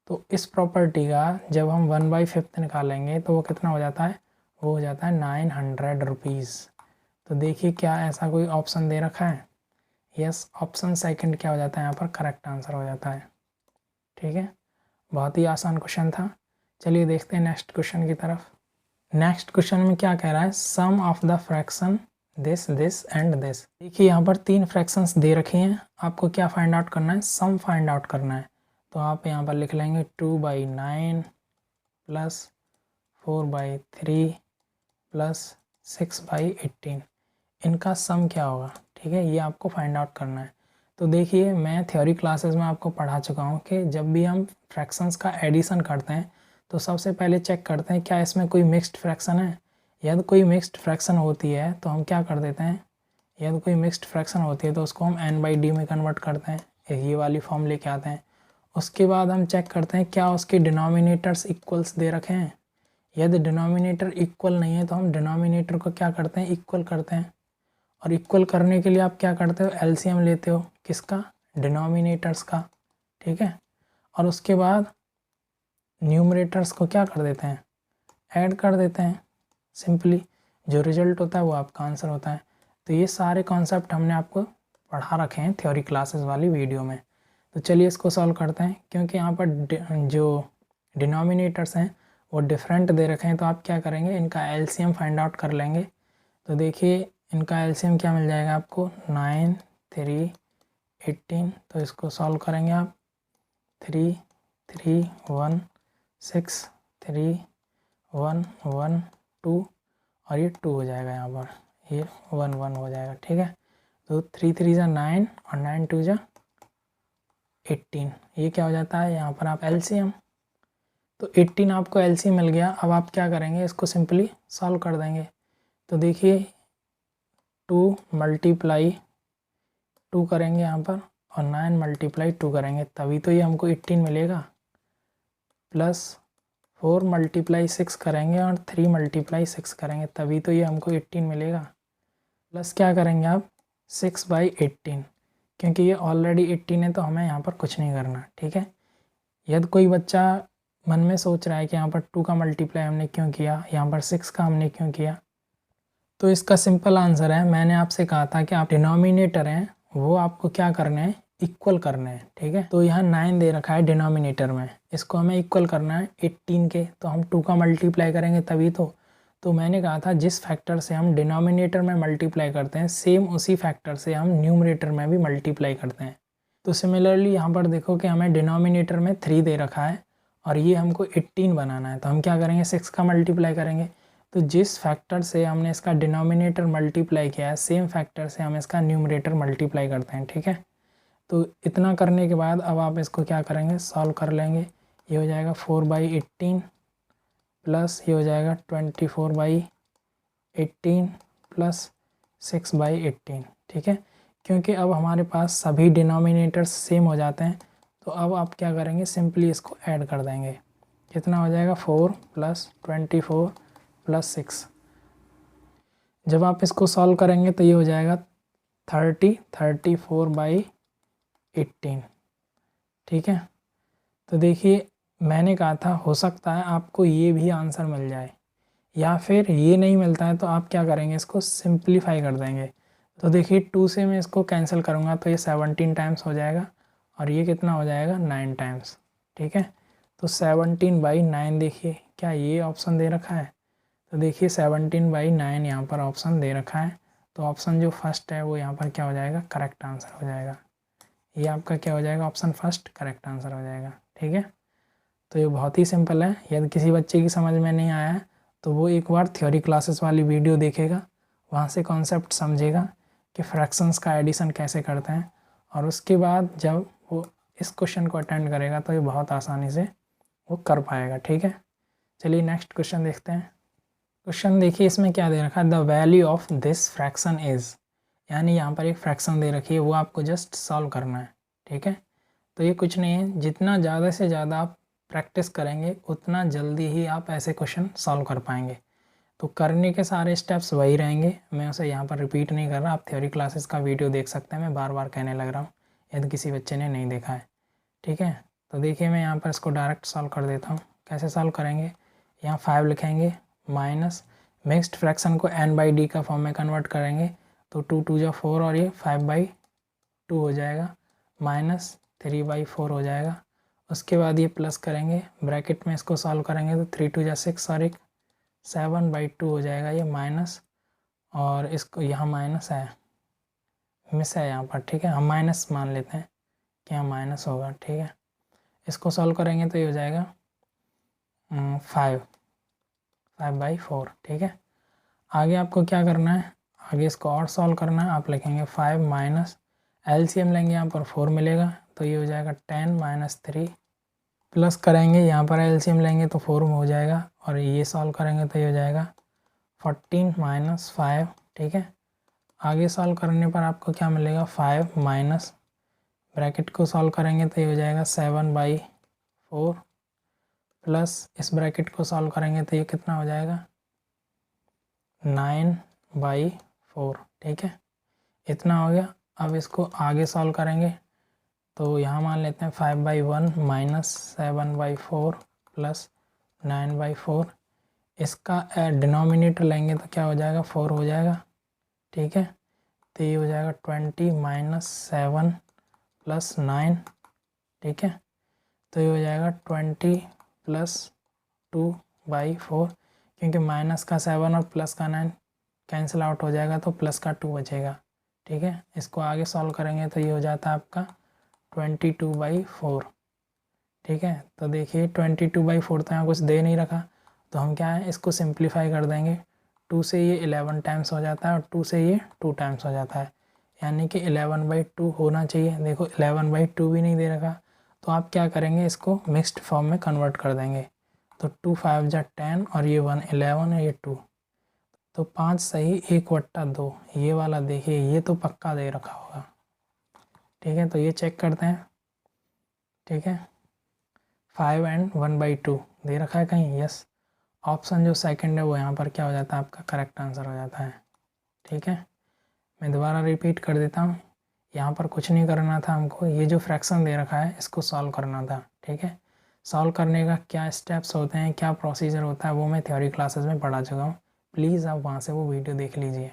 A: तो इस प्रॉपर्टी का जब हम 1/5 निकालेंगे तो वो कितना हो जाता है, वो हो जाता है 900 रुपीज़। तो देखिए क्या ऐसा कोई ऑप्शन दे रखा है, यस, ऑप्शन सेकंड क्या हो जाता है यहाँ पर करेक्ट आंसर हो जाता है, ठीक है। बहुत ही आसान क्वेश्चन था। चलिए देखते हैं नेक्स्ट क्वेश्चन की तरफ। नेक्स्ट क्वेश्चन में क्या कह रहा है, sum of the fraction this this and this. देखिए यहाँ पर 3 फ्रैक्शंस दे रखे हैं, आपको क्या फाइंड आउट करना है, सम फाइंड आउट करना है। तो आप यहाँ पर लिख लेंगे 2/9 प्लस 4/3 प्लस 6/18, इनका सम क्या होगा, ठीक है, ये आपको फाइंड आउट करना है। तो देखिए मैं थ्योरी क्लासेस में आपको पढ़ा चुका हूँ कि जब भी हम फ्रैक्शंस का एडिशन करते हैं तो सबसे पहले चेक करते हैं क्या इसमें कोई मिक्स्ड फ्रैक्शन है। यदि कोई मिक्स्ड फ्रैक्शन होती है तो हम क्या कर देते हैं, यदि कोई मिक्स्ड फ्रैक्शन होती है तो उसको हम n/d में कन्वर्ट करते हैं, ये वाली फॉर्म लेके आते हैं। उसके बाद हम चेक करते हैं क्या उसके डिनोमिनेटर्स इक्वल्स दे रखे हैं। यदि डिनोमिनेटर इक्वल नहीं है तो हम डिनोमिनेटर को क्या करते हैं, इक्वल करते हैं। और इक्वल करने के लिए आप क्या करते हो, एलसीएम लेते हो, किसका, डिनोमिनेटर्स का, ठीक है। और उसके बाद न्यूमरेटर्स को क्या कर देते हैं, ऐड कर देते हैं। सिंपली जो रिजल्ट होता है वो आपका आंसर होता है। तो ये सारे कॉन्सेप्ट हमने आपको पढ़ा रखे हैं थ्योरी क्लासेस वाली वीडियो में। तो चलिए इसको सॉल्व करते हैं। क्योंकि यहाँ पर जो डिनोमिनेटर्स हैं वो डिफरेंट दे रखे हैं, तो आप क्या करेंगे, इनका एलसीएम फाइंड आउट कर लेंगे। तो देखिए इनका एलसीएम क्या मिल जाएगा आपको, 9, 3, 18। तो इसको सॉल्व करेंगे आप, 3, 3, 1, 6, 3, 1, 1, 2 और ये 2 हो जाएगा, यहाँ पर ये 1, 1 हो जाएगा, ठीक है। तो 3 3 जा 9 और 9 2 जा 18, ये क्या हो जाता है यहाँ पर आप एलसीएम। तो 18 आपको एलसीएम मिल गया। अब आप क्या करेंगे, इसको सिंपली सॉल्व कर देंगे। तो देखिए 2 मल्टीप्लाई 2 करेंगे यहाँ पर और 9 मल्टीप्लाई 2 करेंगे, तभी तो ये हमको 18 मिलेगा। प्लस 4 मल्टीप्लाई 6 करेंगे और 3 मल्टीप्लाई 6 करेंगे, तभी तो ये हमको 18 मिलेगा। प्लस क्या करेंगे आप, 6/18, क्योंकि ये ऑलरेडी 18 है तो हमें यहाँ पर कुछ नहीं करना, ठीक है। यदि कोई बच्चा मन में सोच रहा है कि यहाँ पर 2 का मल्टीप्लाई हमने क्यों किया, यहाँ पर 6 का हमने क्यों किया, तो इसका सिंपल आंसर है, मैंने आपसे कहा था कि आप डिनोमिनेटर हैं वो आपको क्या करने हैं, इक्वल करने हैं, ठीक है। तो यहाँ 9 दे रखा है डिनोमिनेटर में, इसको हमें इक्वल करना है 18 के, तो हम 2 का मल्टीप्लाई करेंगे तभी तो मैंने कहा था जिस फैक्टर से हम डिनोमिनेटर में मल्टीप्लाई करते हैं सेम उसी फैक्टर से हम न्यूमरेटर में भी मल्टीप्लाई करते हैं। तो सिमिलरली यहाँ पर देखो कि हमें डिनोमिनेटर में 3 दे रखा है और ये हमको 18 बनाना है, तो हम क्या करेंगे, 6 का मल्टीप्लाई करेंगे। तो जिस फैक्टर से हमने इसका डिनोमिनेटर मल्टीप्लाई किया है सेम फैक्टर से हम इसका न्यूमरेटर मल्टीप्लाई करते हैं, ठीक है। तो इतना करने के बाद अब आप इसको क्या करेंगे, सॉल्व कर लेंगे। ये हो जाएगा 4/18 प्लस ये हो जाएगा 24/18 प्लस 6/18, ठीक है। क्योंकि अब हमारे पास सभी डिनोमिनेटर्स सेम हो जाते हैं, तो अब आप क्या करेंगे, सिंपली इसको ऐड कर देंगे। कितना हो जाएगा, 4 + 24 + 6। जब आप इसको सॉल्व करेंगे तो ये हो जाएगा 34/18, ठीक है। तो देखिए मैंने कहा था हो सकता है आपको ये भी आंसर मिल जाए, या फिर ये नहीं मिलता है तो आप क्या करेंगे, इसको सिंप्लीफाई कर देंगे। तो देखिए 2 से मैं इसको कैंसिल करूँगा तो ये 17 टाइम्स हो जाएगा और ये कितना हो जाएगा, 9 टाइम्स, ठीक है। तो 17/9 देखिए क्या ये ऑप्शन दे रखा है, तो देखिए 17/9 यहाँ पर ऑप्शन दे रखा है। तो ऑप्शन जो फर्स्ट है वो यहाँ पर क्या हो जाएगा, करेक्ट आंसर हो जाएगा। ये आपका क्या हो जाएगा, ऑप्शन फर्स्ट करेक्ट आंसर हो जाएगा, ठीक है। तो ये बहुत ही सिंपल है। यदि किसी बच्चे की समझ में नहीं आया है तो वो एक बार थ्योरी क्लासेस वाली वीडियो देखेगा, वहाँ से कॉन्सेप्ट समझेगा कि फ्रैक्शंस का एडिशन कैसे करते हैं, और उसके बाद जब वो इस क्वेश्चन को अटेंड करेगा तो ये बहुत आसानी से वो कर पाएगा, ठीक है। चलिए नेक्स्ट क्वेश्चन देखते हैं। क्वेश्चन देखिए इसमें क्या दे रखा है, the value of this fraction is, यानी यहाँ पर एक फ्रैक्शन दे रखी है वो आपको जस्ट सॉल्व करना है, ठीक है। तो ये कुछ नहीं है, जितना ज़्यादा से ज़्यादा आप प्रैक्टिस करेंगे उतना जल्दी ही आप ऐसे क्वेश्चन सॉल्व कर पाएंगे। तो करने के सारे स्टेप्स वही रहेंगे, मैं उसे यहाँ पर रिपीट नहीं कर रहा, आप थ्योरी क्लासेस का वीडियो देख सकते हैं, मैं बार बार कहने लग रहा हूँ यदि किसी बच्चे ने नहीं देखा है, ठीक है। तो देखिए मैं यहाँ पर इसको डायरेक्ट सॉल्व कर देता हूँ। कैसे सॉल्व करेंगे, यहाँ 5 लिखेंगे माइनस मिक्स्ड फ्रैक्शन को n/d का फॉर्म में कन्वर्ट करेंगे, तो 2 2 जा 4 और ये 5/2 हो जाएगा, माइनस 3/4 हो जाएगा। उसके बाद ये प्लस करेंगे, ब्रैकेट में इसको सॉल्व करेंगे तो 3 2 जा 6 और एक 7/2 हो जाएगा, ये माइनस, और इसको यहाँ माइनस है, मिस है यहाँ पर, ठीक है, हम माइनस मान लेते हैं कि यहाँ माइनस होगा, ठीक है। इसको सॉल्व करेंगे तो ये हो जाएगा 5/4, ठीक है। आगे आपको क्या करना है, आगे इसको और सॉल्व करना है। आप लिखेंगे 5 माइनस एलसीएम लेंगे, यहाँ पर 4 मिलेगा तो ये हो जाएगा 10 - 3, प्लस करेंगे यहाँ पर एलसीएम लेंगे तो 4 में हो जाएगा, और ये सॉल्व करेंगे तो ये हो जाएगा 14 - 5, ठीक है। आगे सॉल्व करने पर आपको क्या मिलेगा, 5 माइनस ब्रैकेट को सॉल्व करेंगे तो ये हो जाएगा 7/4, प्लस इस ब्रैकेट को सॉल्व करेंगे तो ये कितना हो जाएगा 9/4, ठीक है। इतना हो गया। अब इसको आगे सॉल्व करेंगे तो यहाँ मान लेते हैं 5/1 माइनस 7/4 प्लस 9/4। इसका डिनोमिनेटर लेंगे तो क्या हो जाएगा, 4 हो जाएगा। ठीक है, तो ये हो जाएगा 20 माइनस 7 प्लस 9। ठीक है, तो ये हो जाएगा 20 प्लस 2/4, क्योंकि माइनस का 7 और प्लस का 9 कैंसिल आउट हो जाएगा तो प्लस का 2 बचेगा। ठीक है, इसको आगे सॉल्व करेंगे तो ये हो जाता है आपका 22/4। ठीक है, तो देखिए 22/4 तो यहाँ कुछ दे नहीं रखा, तो हम क्या है इसको सिंप्लीफाई कर देंगे। 2 से ये 11 टाइम्स हो जाता है और 2 से ये 2 टाइम्स हो जाता है, यानी कि 11/2 होना चाहिए। देखो 11/2 भी नहीं दे रखा, तो आप क्या करेंगे, इसको मिक्स्ड फॉर्म में कन्वर्ट कर देंगे। तो 2 5 जा 10 और ये 1 11 है, ये 2, तो 5 सही 1/2। ये वाला देखिए ये तो पक्का दे रखा होगा। ठीक है, तो ये चेक करते हैं। ठीक है, 5 एंड 1/2 दे रखा है कहीं, यस। ऑप्शन जो सेकंड है वो यहाँ पर क्या हो जाता है, आपका करेक्ट आंसर हो जाता है। ठीक है, मैं दोबारा रिपीट कर देता हूँ। यहाँ पर कुछ नहीं करना था हमको, ये जो फ्रैक्शन दे रखा है इसको सॉल्व करना था। ठीक है, सॉल्व करने का क्या स्टेप्स होते हैं, क्या प्रोसीजर होता है, वो मैं थ्योरी क्लासेस में पढ़ा चुका हूँ। प्लीज़ आप वहाँ से वो वीडियो देख लीजिए।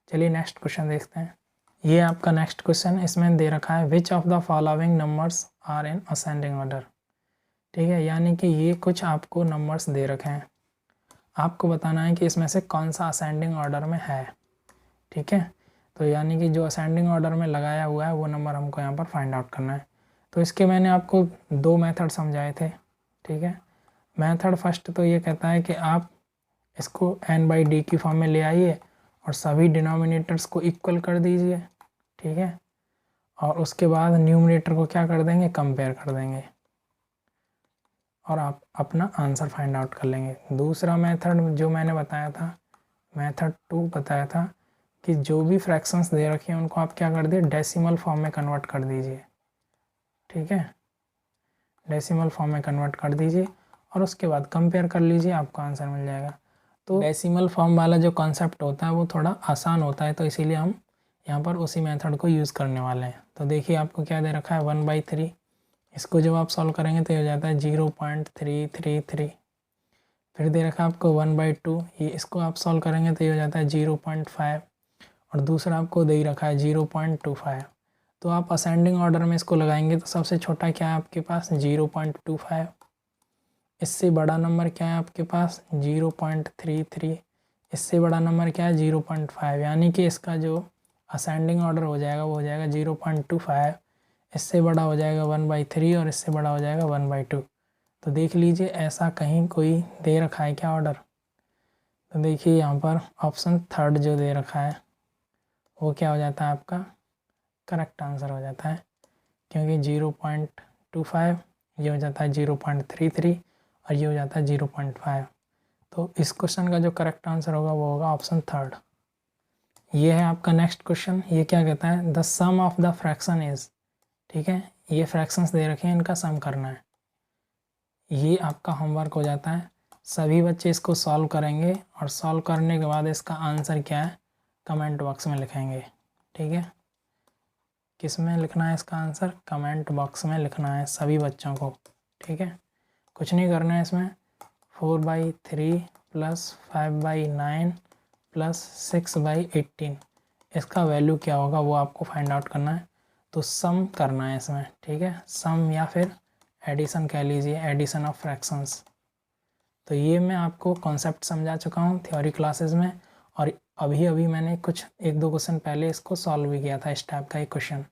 A: चलिए नेक्स्ट क्वेश्चन देखते हैं। ये आपका नेक्स्ट क्वेश्चन, इसमें दे रखा है which of the following numbers are in ascending order. ठीक है, यानी कि ये कुछ आपको नंबर्स दे रखे हैं, आपको बताना है कि इसमें से कौन सा असेंडिंग ऑर्डर में है। ठीक है, तो यानी कि जो असेंडिंग ऑर्डर में लगाया हुआ है वो नंबर हमको यहाँ पर फाइंड आउट करना है। तो इसके मैंने आपको 2 मेथड समझाए थे। ठीक है, मेथड फर्स्ट तो ये कहता है कि आप इसको n/d की फॉर्म में ले आइए और सभी डिनोमिनेटर्स को इक्वल कर दीजिए। ठीक है, और उसके बाद न्यूमरेटर को क्या कर देंगे, कंपेयर कर देंगे और आप अपना आंसर फाइंड आउट कर लेंगे। दूसरा मेथड जो मैंने बताया था, मेथड 2 बताया था, कि जो भी फ्रैक्शंस दे रखे हैं उनको आप क्या कर दिए, डेसिमल फॉर्म में कन्वर्ट कर दीजिए। ठीक है, डेसिमल फॉर्म में कन्वर्ट कर दीजिए और उसके बाद कंपेयर कर लीजिए, आपको आंसर मिल जाएगा। तो डेसिमल फॉर्म वाला जो कॉन्सेप्ट होता है वो थोड़ा आसान होता है, तो इसीलिए हम यहाँ पर उसी मेथड को यूज़ करने वाले हैं। तो देखिए आपको क्या दे रखा है, 1/3। इसको जब आप सॉल्व करेंगे तो ये हो जाता है 0.333। फिर दे रखा है आपको 1/2, ये इसको आप सॉल्व करेंगे तो ये हो जाता है 0.5, और दूसरा आपको दे ही रखा है 0.25। तो आप असेंडिंग ऑर्डर में इसको लगाएंगे तो सबसे छोटा क्या है आपके पास, 0.25। इससे बड़ा नंबर क्या है आपके पास, 0.33। इससे बड़ा नंबर क्या है, 0.5, यानी कि इसका जो असेंडिंग ऑर्डर हो जाएगा वो हो जाएगा 0.25। इससे बड़ा हो जाएगा 1/3 और इससे बड़ा हो जाएगा 1/2। तो देख लीजिए ऐसा कहीं कोई दे रखा है क्या ऑर्डर। तो देखिए यहाँ पर ऑप्शन थर्ड जो दे रखा है वो क्या हो जाता है, आपका करेक्ट आंसर हो जाता है, क्योंकि 0.25 ये हो जाता है 0.33 और ये हो जाता है 0.5। तो इस क्वेश्चन का जो करेक्ट आंसर होगा वो होगा ऑप्शन थर्ड। ये है आपका नेक्स्ट क्वेश्चन। ये क्या कहता है, the sum of the fraction is. ठीक है, ये फ्रैक्शंस दे रखे हैं, इनका सम करना है। ये आपका होमवर्क हो जाता है। सभी बच्चे इसको सॉल्व करेंगे और सॉल्व करने के बाद इसका आंसर क्या है कमेंट बॉक्स में लिखेंगे। ठीक है, किस में लिखना है इसका आंसर, कमेंट बॉक्स में लिखना है सभी बच्चों को। ठीक है, कुछ नहीं करना है इसमें। 4/3 प्लस 5/9 प्लस 6/18, इसका वैल्यू क्या होगा वो आपको फाइंड आउट करना है। तो सम करना है इसमें। ठीक है, सम या फिर एडिशन कह लीजिए, एडिशन ऑफ फ्रैक्शंस। तो ये मैं आपको कॉन्सेप्ट समझा चुका हूँ थ्योरी क्लासेस में, और अभी अभी मैंने कुछ 1-2 क्वेश्चन पहले इसको सॉल्व भी किया था, इस टाइप का एक क्वेश्चन।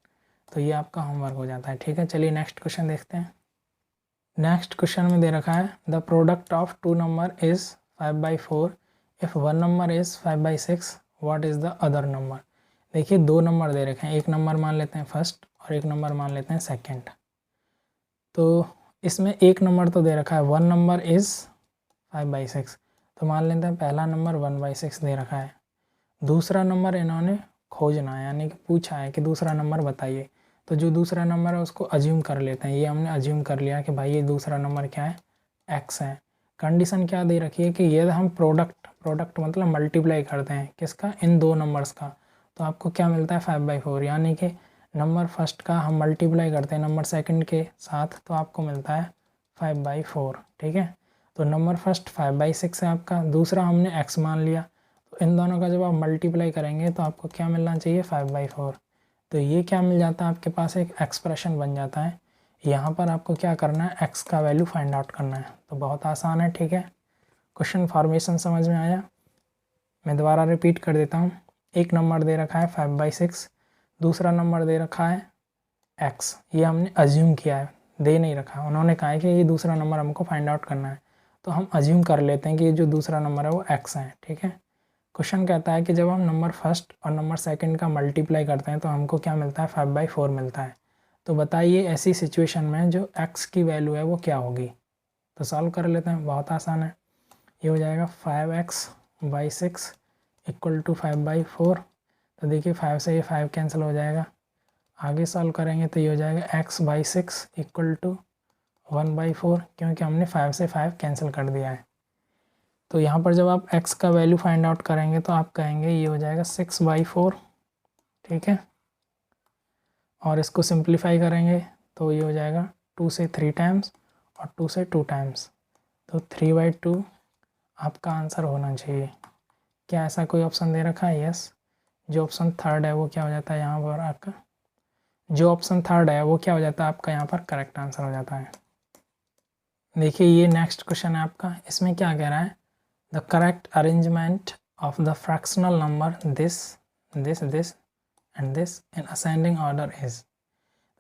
A: तो ये आपका होमवर्क हो जाता है। ठीक है, चलिए नेक्स्ट क्वेश्चन देखते हैं। नेक्स्ट क्वेश्चन में दे रखा है the product of 2 number is 5/4 if 1 number is 5/6 what is the other number. देखिए 2 नंबर दे रखे हैं, एक नंबर मान लेते हैं फर्स्ट और एक नंबर मान लेते हैं सेकंड। तो इसमें एक नंबर तो दे रखा है 1 नंबर इज़ 5/6, तो मान लेते हैं पहला नंबर 1/6 दे रखा है। दूसरा नंबर इन्होंने खोजना है, यानी कि पूछा है कि दूसरा नंबर बताइए। तो जो दूसरा नंबर है उसको अज्यूम कर लेते हैं। ये हमने अज्यूम कर लिया कि भाई ये दूसरा नंबर क्या है, x है। कंडीशन क्या दे रखी है कि ये हम प्रोडक्ट मतलब मल्टीप्लाई करते हैं किसका, इन 2 नंबर्स का, तो आपको क्या मिलता है 5/4, यानी कि नंबर फर्स्ट का हम मल्टीप्लाई करते हैं नंबर सेकंड के साथ तो आपको मिलता है 5/4। ठीक है, तो नंबर फर्स्ट 5/6 है आपका, दूसरा हमने x मान लिया, तो इन दोनों का जब आप मल्टीप्लाई करेंगे तो आपको क्या मिलना चाहिए 5/4। तो ये क्या मिल जाता है आपके पास, एक एक्सप्रेशन बन जाता है। यहाँ पर आपको क्या करना है, x का वैल्यू फाइंड आउट करना है। तो बहुत आसान है। ठीक है, क्वेश्चन फॉर्मेशन समझ में आया। मैं दोबारा रिपीट कर देता हूँ। एक नंबर दे रखा है 5/6, दूसरा नंबर दे रखा है x। ये हमने अज्यूम किया है, दे नहीं रखा, उन्होंने कहा है कि ये दूसरा नंबर हमको फाइंड आउट करना है, तो हम अज्यूम कर लेते हैं कि ये जो दूसरा नंबर है वो x है। ठीक है, क्वेश्चन कहता है कि जब हम नंबर फर्स्ट और नंबर सेकंड का मल्टीप्लाई करते हैं तो हमको क्या मिलता है 5/4 मिलता है। तो बताइए ऐसी सिचुएशन में जो x की वैल्यू है वो क्या होगी। तो सॉल्व कर लेते हैं, बहुत आसान है। ये हो जाएगा 5x/6 इक्वल टू 5/4। तो देखिए 5 से ये 5 कैंसिल हो जाएगा। आगे सॉल्व करेंगे तो ये हो जाएगा x/6 इक्वल टू 1/4, क्योंकि हमने 5 से 5 कैंसिल कर दिया है। तो यहाँ पर जब आप x का वैल्यू फाइंड आउट करेंगे तो आप कहेंगे ये हो जाएगा 6/4। ठीक है, और इसको सिंप्लीफाई करेंगे तो ये हो जाएगा 2 से 3 टाइम्स और 2 से 2 टाइम्स, तो 3/2 आपका आंसर होना चाहिए। क्या ऐसा कोई ऑप्शन दे रखा है? यस। जो ऑप्शन थर्ड है वो क्या हो जाता है यहाँ पर आपका, जो ऑप्शन थर्ड है वो क्या हो जाता है आपका यहाँ पर करेक्ट आंसर हो जाता है। देखिए ये नेक्स्ट क्वेश्चन है आपका, इसमें क्या कह रहा है, the correct arrangement of the fractional number this this this and this in ascending order is.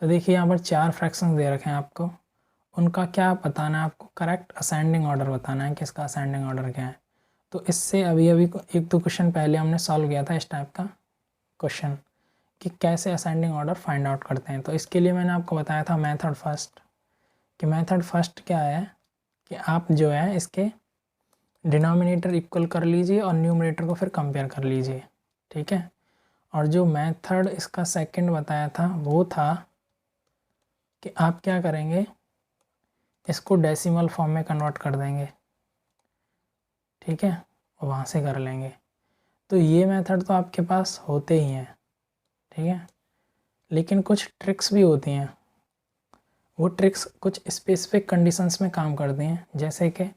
A: तो देखिए यहाँ पर 4 फ्रैक्शंस दे रखे हैं आपको, उनका क्या बताना है आपको, करेक्ट असेंडिंग ऑर्डर बताना है कि इसका असेंडिंग ऑर्डर क्या है। तो इससे अभी एक दो क्वेश्चन पहले हमने सॉल्व किया था इस टाइप का क्वेश्चन कि कैसे असेंडिंग ऑर्डर फाइंड आउट करते हैं। तो इसके लिए मैंने आपको बताया था मेथड फर्स्ट, कि मेथड फर्स्ट क्या है कि आप जो है इसके डिनोमिनेटर इक्वल कर लीजिए और न्यूमरेटर को फिर कंपेयर कर लीजिए। ठीक है, और जो मेथड इसका सेकंड बताया था वो था कि आप क्या करेंगे, इसको डेसिमल फॉर्म में कन्वर्ट कर देंगे। ठीक है, वहाँ से कर लेंगे। तो ये मेथड तो आपके पास होते ही हैं। ठीक है, लेकिन कुछ ट्रिक्स भी होती हैं, वो ट्रिक्स कुछ स्पेसिफिक कंडीशंस में काम करती हैं, जैसे कि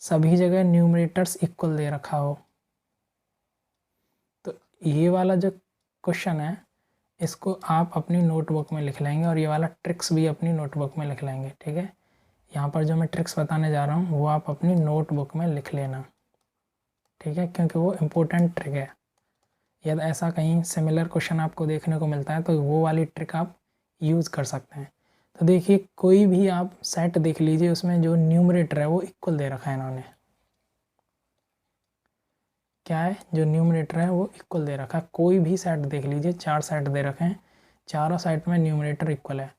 A: सभी जगह न्यूमरेटर्स इक्वल दे रखा हो। तो ये वाला जो क्वेश्चन है इसको आप अपनी नोटबुक में लिख लेंगे और ये वाला ट्रिक्स भी अपनी नोटबुक में लिख लेंगे। ठीक है, यहाँ पर जो मैं ट्रिक्स बताने जा रहा हूँ वो आप अपनी नोटबुक में लिख लेना। ठीक है, क्योंकि वो इम्पोर्टेंट ट्रिक है। यदि ऐसा कहीं सिमिलर क्वेश्चन आपको देखने को मिलता है तो वो वाली ट्रिक आप यूज़ कर सकते हैं। तो देखिए कोई भी आप सेट देख लीजिए, उसमें जो न्यूमरेटर है वो इक्वल दे रखा है इन्होंने। क्या है, जो न्यूमरेटर है वो इक्वल दे रखा है। कोई भी सेट देख लीजिए, 4 सेट दे रखे हैं, चारों सेट में न्यूमरेटर इक्वल है।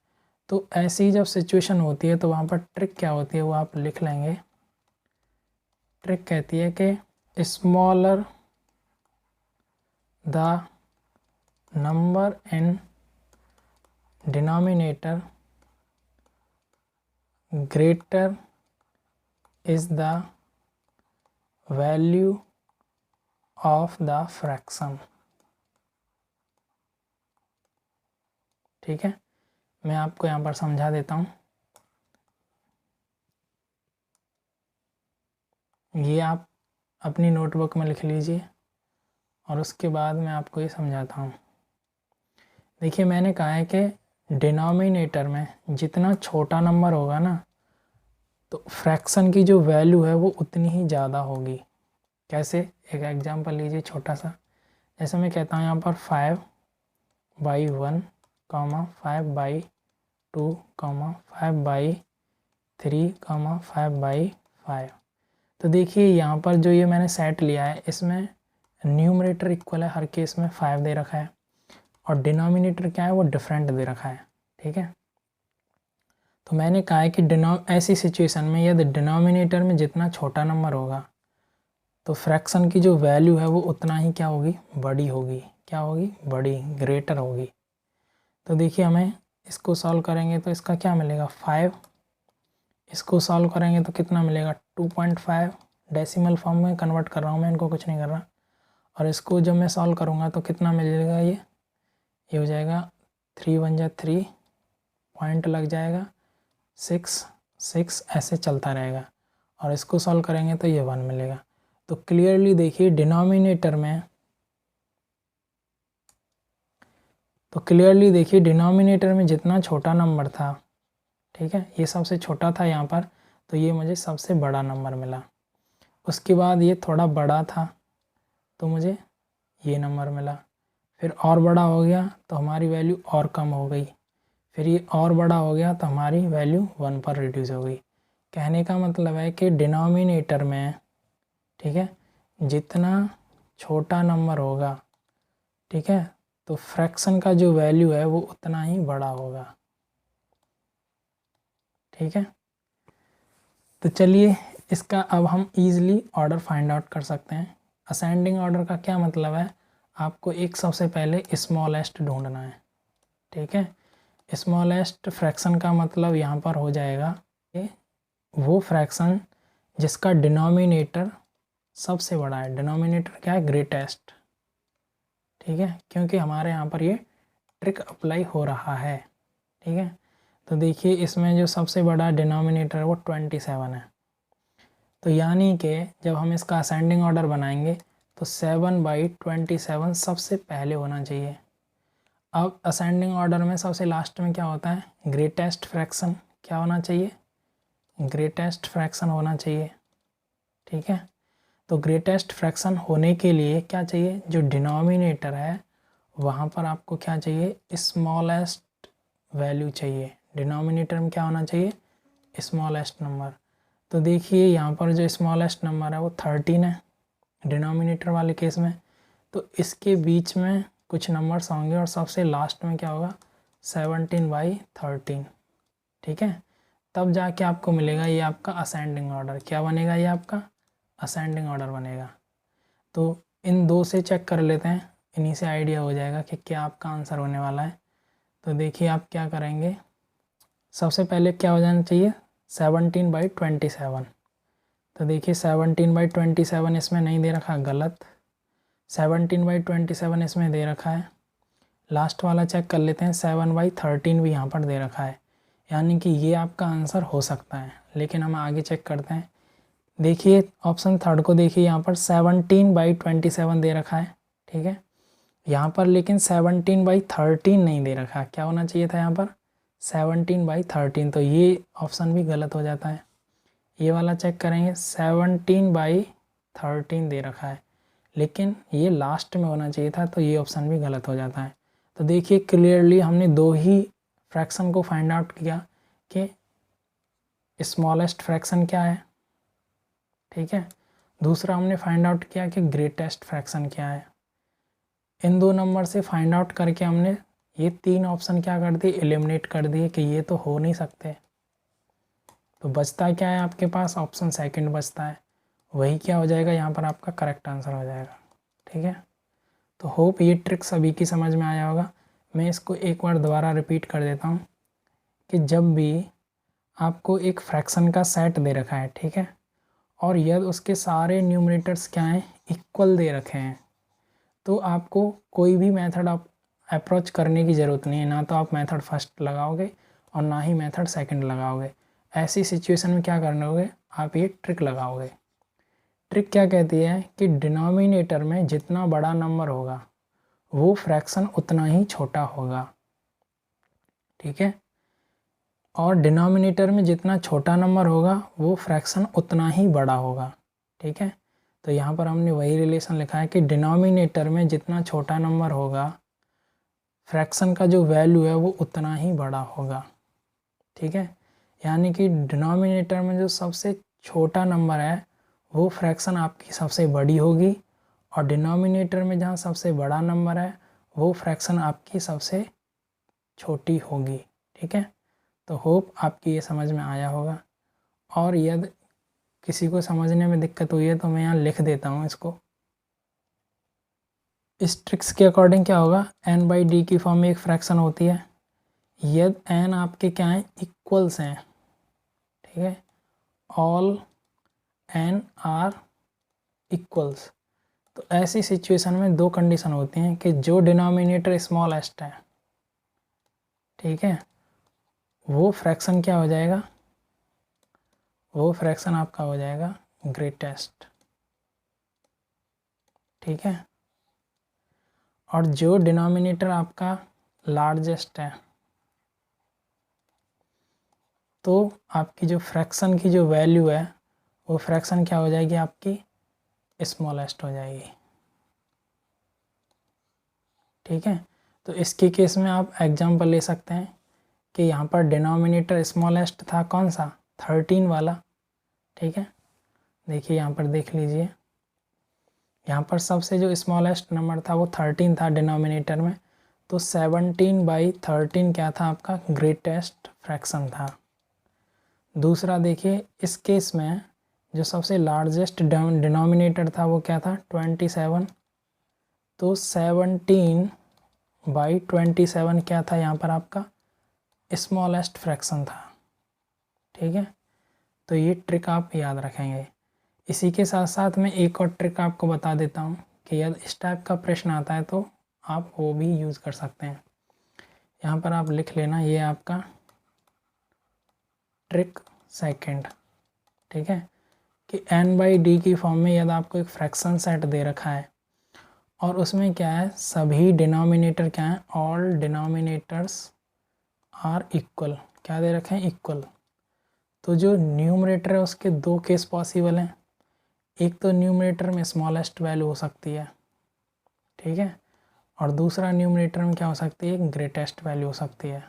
A: तो ऐसी जब सिचुएशन होती है तो वहाँ पर ट्रिक क्या होती है वो आप लिख लेंगे। ट्रिक कहती है कि smaller the number in denominator greater is the value of the fraction। ठीक है, मैं आपको यहाँ पर समझा देता हूँ। ये आप अपनी नोटबुक में लिख लीजिए और उसके बाद मैं आपको ये समझाता हूँ। देखिए मैंने कहा है कि डिनोमिनेटर में जितना छोटा नंबर होगा ना तो फ्रैक्शन की जो वैल्यू है वो उतनी ही ज़्यादा होगी। कैसे, एक एग्जांपल लीजिए छोटा सा। जैसे मैं कहता हूँ यहाँ पर 5/1, 5/2, 5/3, 5/5। तो देखिए यहाँ पर जो ये मैंने सेट लिया है इसमें न्यूमरेटर इक्वल है, हर केस में 5 दे रखा है, और डिनोमिनेटर क्या है वो डिफरेंट दे रखा है। ठीक है, तो मैंने कहा है कि ऐसी सिचुएशन में यदि डिनोमिनेटर में जितना छोटा नंबर होगा तो फ्रैक्शन की जो वैल्यू है वो उतना ही क्या होगी, बड़ी होगी। क्या होगी, बड़ी, ग्रेटर होगी। तो देखिए हमें इसको सॉल्व करेंगे तो इसका क्या मिलेगा 5, इसको सॉल्व करेंगे तो कितना मिलेगा 2.5। डेसिमल फॉर्म में कन्वर्ट कर रहा हूँ मैं, इनको कुछ नहीं कर रहा। और इसको जब मैं सॉल्व करूँगा तो कितना मिलेगा, ये हो जाएगा 3 1 जा 3, पॉइंट लग जाएगा 6 6, ऐसे चलता रहेगा। और इसको सॉल्व करेंगे तो ये 1 मिलेगा। तो क्लियरली देखिए डिनोमिनेटर में जितना छोटा नंबर था, ठीक है, ये सबसे छोटा था यहाँ पर, तो ये मुझे सबसे बड़ा नंबर मिला। उसके बाद ये थोड़ा बड़ा था तो मुझे ये नंबर मिला। फिर और बड़ा हो गया तो हमारी वैल्यू और कम हो गई। फिर ये और बड़ा हो गया तो हमारी वैल्यू 1 पर रिड्यूस हो गई। कहने का मतलब है कि डिनोमिनेटर में, ठीक है, जितना छोटा नंबर होगा, ठीक है, तो फ्रैक्शन का जो वैल्यू है वो उतना ही बड़ा होगा। ठीक है, तो चलिए इसका अब हम ईज़िली ऑर्डर फाइंड आउट कर सकते हैं। असेंडिंग ऑर्डर का क्या मतलब है, आपको एक सबसे पहले स्मॉलेस्ट ढूंढना है। ठीक है, स्मॉलेस्ट फ्रैक्शन का मतलब यहाँ पर हो जाएगा कि वो फ्रैक्शन जिसका डिनोमिनेटर सबसे बड़ा है। डिनोमिनेटर क्या है, ग्रेटेस्ट। ठीक है, क्योंकि हमारे यहाँ पर ये ट्रिक अप्लाई हो रहा है। ठीक है, तो देखिए इसमें जो सबसे बड़ा डिनोमिनेटर है वो 27 है। तो यानी कि जब हम इसका असेंडिंग ऑर्डर बनाएंगे तो 7/27 सबसे पहले होना चाहिए। अब असेंडिंग ऑर्डर में सबसे लास्ट में क्या होता है, ग्रेटेस्ट फ्रैक्शन क्या होना चाहिए, ग्रेटेस्ट फ्रैक्शन होना चाहिए। ठीक है, तो ग्रेटेस्ट फ्रैक्शन होने के लिए क्या चाहिए, जो डिनोमिनेटर है वहाँ पर आपको क्या चाहिए, स्मॉलेस्ट वैल्यू चाहिए। डिनोमिनेटर में क्या होना चाहिए, स्मॉलेस्ट नंबर। तो देखिए यहाँ पर जो स्मॉलेस्ट नंबर है वो 13 है डिनोमिनेटर वाले केस में। तो इसके बीच में कुछ नंबर्स होंगे और सबसे लास्ट में क्या होगा, 17/13। ठीक है, तब जाके आपको मिलेगा ये आपका असेंडिंग ऑर्डर। क्या बनेगा, ये आपका असेंडिंग ऑर्डर बनेगा। तो इन दो से चेक कर लेते हैं, इन्हीं से आइडिया हो जाएगा कि क्या आपका आंसर होने वाला है। तो देखिए आप क्या करेंगे, सबसे पहले क्या हो जाना चाहिए, 17/27। तो देखिए 17/27 इसमें नहीं दे रखा, गलत। 17/27 इसमें दे रखा है। लास्ट वाला चेक कर लेते हैं, 7/13 भी यहाँ पर दे रखा है, यानी कि ये आपका आंसर हो सकता है। लेकिन हम आगे चेक करते हैं। देखिए ऑप्शन थर्ड को देखिए, यहाँ पर 17/27 दे रखा है। ठीक है, यहाँ पर लेकिन 17/13 नहीं दे रखा। क्या होना चाहिए था यहाँ पर, 17/13। तो ये ऑप्शन भी गलत हो जाता है। ये वाला चेक करेंगे, 17/13 दे रखा है, लेकिन ये लास्ट में होना चाहिए था, तो ये ऑप्शन भी गलत हो जाता है। तो देखिए क्लियरली हमने दो ही फ्रैक्शन को फाइंड आउट किया कि स्मॉलेस्ट फ्रैक्शन क्या है, ठीक है, दूसरा हमने फाइंड आउट किया कि ग्रेटेस्ट फ्रैक्शन क्या है। इन दो नंबर से फाइंड आउट करके हमने ये तीन ऑप्शन क्या कर दिए, एलिमिनेट कर दिए कि ये तो हो नहीं सकते। तो बचता क्या है आपके पास, ऑप्शन सेकंड बचता है। वही क्या हो जाएगा, यहाँ पर आपका करेक्ट आंसर हो जाएगा। ठीक है, तो होप ये ट्रिक सभी की समझ में आया होगा। मैं इसको एक बार दोबारा रिपीट कर देता हूँ कि जब भी आपको एक फ्रैक्शन का सेट दे रखा है, ठीक है, और यदि उसके सारे न्यूमरेटर्स क्या हैं, इक्वल दे रखे हैं, तो आपको कोई भी मेथड आप अप्रोच करने की ज़रूरत नहीं है। ना तो आप मेथड फर्स्ट लगाओगे और ना ही मेथड सेकंड लगाओगे। ऐसी सिचुएशन में क्या करने होगे, आप ये ट्रिक लगाओगे। ट्रिक क्या कहती है कि डिनोमिनेटर में जितना बड़ा नंबर होगा वो फ्रैक्शन उतना ही छोटा होगा। ठीक है, और डिनोमिनेटर में जितना छोटा नंबर होगा वो फ्रैक्शन उतना ही बड़ा होगा। ठीक है, तो यहाँ पर हमने वही रिलेशन लिखा है कि डिनोमिनेटर में जितना छोटा नंबर होगा फ्रैक्शन का जो वैल्यू है वो उतना ही बड़ा होगा। ठीक है, यानी कि डिनोमिनेटर में जो सबसे छोटा नंबर है वो फ्रैक्शन आपकी सबसे बड़ी होगी, और डिनोमिनेटर में जहाँ सबसे बड़ा नंबर है वो फ्रैक्शन आपकी सबसे छोटी होगी। ठीक है, तो होप आपकी ये समझ में आया होगा। और यदि किसी को समझने में दिक्कत हुई है तो मैं यहाँ लिख देता हूँ इसको। इस ट्रिक्स के अकॉर्डिंग क्या होगा, n/d की फॉर्म में एक फ्रैक्शन होती है। यदि n आपके क्या हैं, इक्वल्स हैं, ठीक है, ऑल n आर इक्वल्स, तो ऐसी सिचुएशन में दो कंडीशन होती हैं कि जो डिनोमिनेटर स्मॉलेस्ट है, ठीक है, वो फ्रैक्शन क्या हो जाएगा, वो फ्रैक्शन आपका हो जाएगा ग्रेटेस्ट, ठीक है। और जो डिनोमिनेटर आपका लार्जेस्ट है, तो आपकी जो फ्रैक्शन की जो वैल्यू है वो फ्रैक्शन क्या हो जाएगी, आपकी स्मॉलेस्ट हो जाएगी, ठीक है। तो इसके केस में आप एग्जांपल ले सकते हैं कि यहाँ पर डिनोमिनेटर स्मॉलेस्ट था कौन सा, 13 वाला, ठीक है। देखिए यहाँ पर देख लीजिए, यहाँ पर सबसे जो स्मॉलेस्ट नंबर था वो 13 था डिनोमिनेटर में, तो 17/13 क्या था आपका ग्रेटेस्ट फ्रैक्शन था। दूसरा देखिए इस केस में जो सबसे लार्जेस्ट डिनोमिनेटर था वो क्या था 27, तो 17/27 क्या था यहाँ पर आपका स्मॉलेस्ट फ्रैक्शन था, ठीक है। तो ये ट्रिक आप याद रखेंगे। इसी के साथ साथ मैं एक और ट्रिक आपको बता देता हूँ कि यदि इस टाइप का प्रश्न आता है तो आप वो भी यूज़ कर सकते हैं। यहाँ पर आप लिख लेना, ये आपका ट्रिक सेकंड, ठीक है, कि n/d की फॉर्म में यदि आपको एक फ्रैक्शन सेट दे रखा है और उसमें क्या है, सभी डिनोमिनेटर क्या है, ऑल डिनोमिनेटर्स आर इक्वल, क्या दे रखे हैं, इक्वल। तो जो न्यूमरेटर है उसके दो केस पॉसिबल हैं, एक तो न्यूमरेटर में स्मॉलेस्ट वैल्यू हो सकती है, ठीक है, और दूसरा न्यूमरेटर में क्या हो सकती है, ग्रेटेस्ट वैल्यू हो सकती है।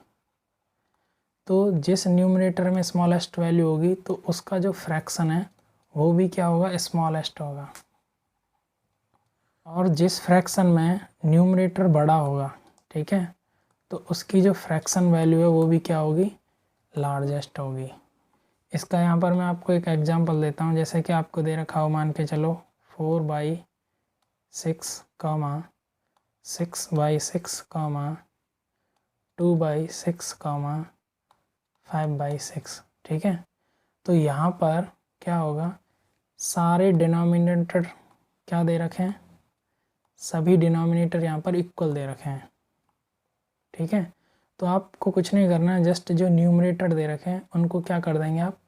A: तो जिस न्यूमरेटर में स्मॉलेस्ट वैल्यू होगी तो उसका जो फ्रैक्शन है वो भी क्या होगा, स्मॉलेस्ट होगा, और जिस फ्रैक्शन में न्यूमरेटर बड़ा होगा, ठीक है, तो उसकी जो फ्रैक्शन वैल्यू है वो भी क्या होगी, लार्जेस्ट होगी। इसका यहाँ पर मैं आपको एक एग्जांपल देता हूँ, जैसे कि आपको दे रखा हो, मान के चलो 4/6, 6/6, 2/6, 5/6, ठीक है। तो यहाँ पर क्या होगा, सारे डिनोमिनेटर क्या दे रखे हैं, सभी डिनोमिनेटर यहाँ पर इक्वल दे रखे हैं, ठीक है। तो आपको कुछ नहीं करना है, जस्ट जो न्यूमरेटर दे रखे हैं उनको क्या कर देंगे, आप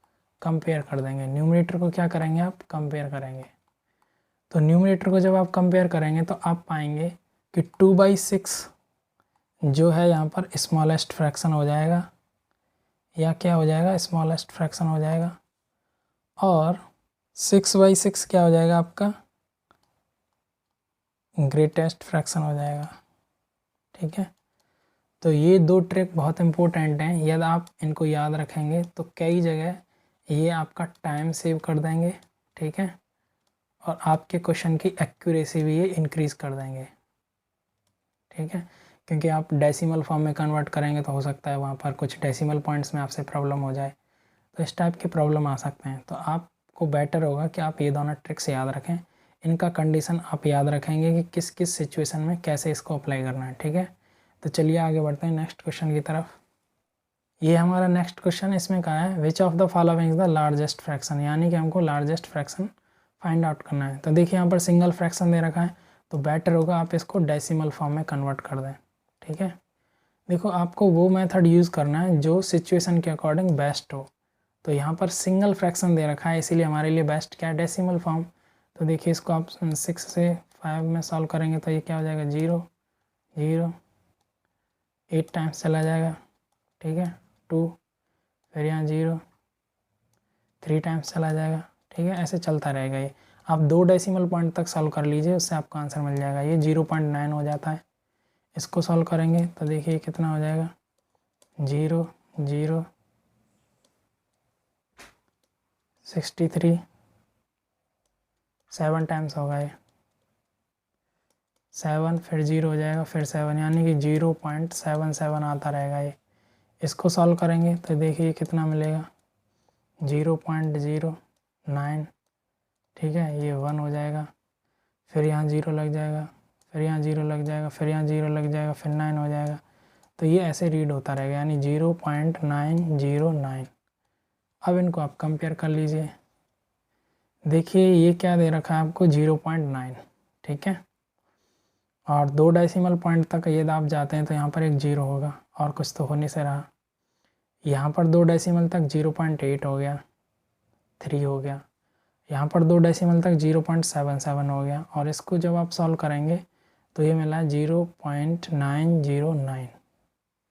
A: कंपेयर कर देंगे। न्यूमरेटर को क्या करेंगे, आप कंपेयर करेंगे। तो न्यूमरेटर को जब आप कंपेयर करेंगे तो आप पाएंगे कि 2/6 जो है यहाँ पर स्मॉलेस्ट फ्रैक्शन हो जाएगा, या क्या हो जाएगा, स्मॉलेस्ट फ्रैक्शन हो जाएगा, और 6/6 क्या हो जाएगा, आपका ग्रेटेस्ट फ्रैक्शन हो जाएगा, ठीक है। तो ये दो ट्रिक बहुत इंपॉर्टेंट हैं, यदि आप इनको याद रखेंगे तो कई जगह ये आपका टाइम सेव कर देंगे, ठीक है, और आपके क्वेश्चन की एक्यूरेसी भी ये इंक्रीज़ कर देंगे, ठीक है। क्योंकि आप डेसिमल फॉर्म में कन्वर्ट करेंगे तो हो सकता है वहाँ पर कुछ डेसिमल पॉइंट्स में आपसे प्रॉब्लम हो जाए, तो इस टाइप की प्रॉब्लम आ सकते हैं। तो आपको बेटर होगा कि आप ये दोनों ट्रिक्स याद रखें, इनका कंडीशन आप याद रखेंगे कि किस किस सिचुएशन में कैसे इसको अप्लाई करना है, ठीक है। तो चलिए आगे बढ़ते हैं नेक्स्ट क्वेश्चन की तरफ। ये हमारा नेक्स्ट क्वेश्चन, इसमें कहा है which of the following is the largest fraction, यानी कि हमको लार्जेस्ट फ्रैक्शन फाइंड आउट करना है। तो देखिए यहाँ पर सिंगल फ्रैक्शन दे रखा है, तो बेटर होगा आप इसको डेसिमल फॉर्म में कन्वर्ट कर दें, ठीक है। देखो आपको वो मेथड यूज़ करना है जो सिचुएशन के अकॉर्डिंग बेस्ट हो। तो यहाँ पर सिंगल फ्रैक्शन दे रखा है, इसीलिए हमारे लिए बेस्ट क्या है, डेसिमल फॉर्म। तो देखिए इसको आप 6 से 5 में सॉल्व करेंगे तो ये क्या हो जाएगा, 0 0, 8 टाइम्स चला जाएगा, ठीक है, 2, फिर यहाँ 0, 3 टाइम्स चला जाएगा, ठीक है, ऐसे चलता रहेगा। ये आप 2 डेसिमल पॉइंट तक सॉल्व कर लीजिए, उससे आपको आंसर मिल जाएगा। ये 0.9 हो जाता है। इसको सॉल्व करेंगे तो देखिए कितना हो जाएगा, 0 0, 63, 7 टाइम्स होगा ये, 7, फिर 0 हो जाएगा, फिर 7, यानी कि 0.77 आता रहेगा ये। इसको सॉल्व करेंगे तो देखिए कितना मिलेगा, 0.09, ठीक है, ये 1 हो जाएगा, फिर यहाँ 0 लग जाएगा, फिर यहाँ 0 लग जाएगा, फिर यहाँ 0 लग जाएगा, फिर 9 हो जाएगा। तो ये ऐसे रीड होता रहेगा, यानी 0.909। अब इनको आप कंपेयर कर लीजिए। देखिए ये क्या दे रखा है आपको, 0.9, ठीक है। और 2 डेसिमल पॉइंट तक यदि आप जाते हैं तो यहाँ पर एक 0 होगा और कुछ तो होने से रहा। यहाँ पर 2 डेसिमल तक 0.8 हो गया, 3 हो गया। यहाँ पर 2 डेसिमल तक 0.77 हो गया और इसको जब आप सॉल्व करेंगे तो ये मिला 0.909।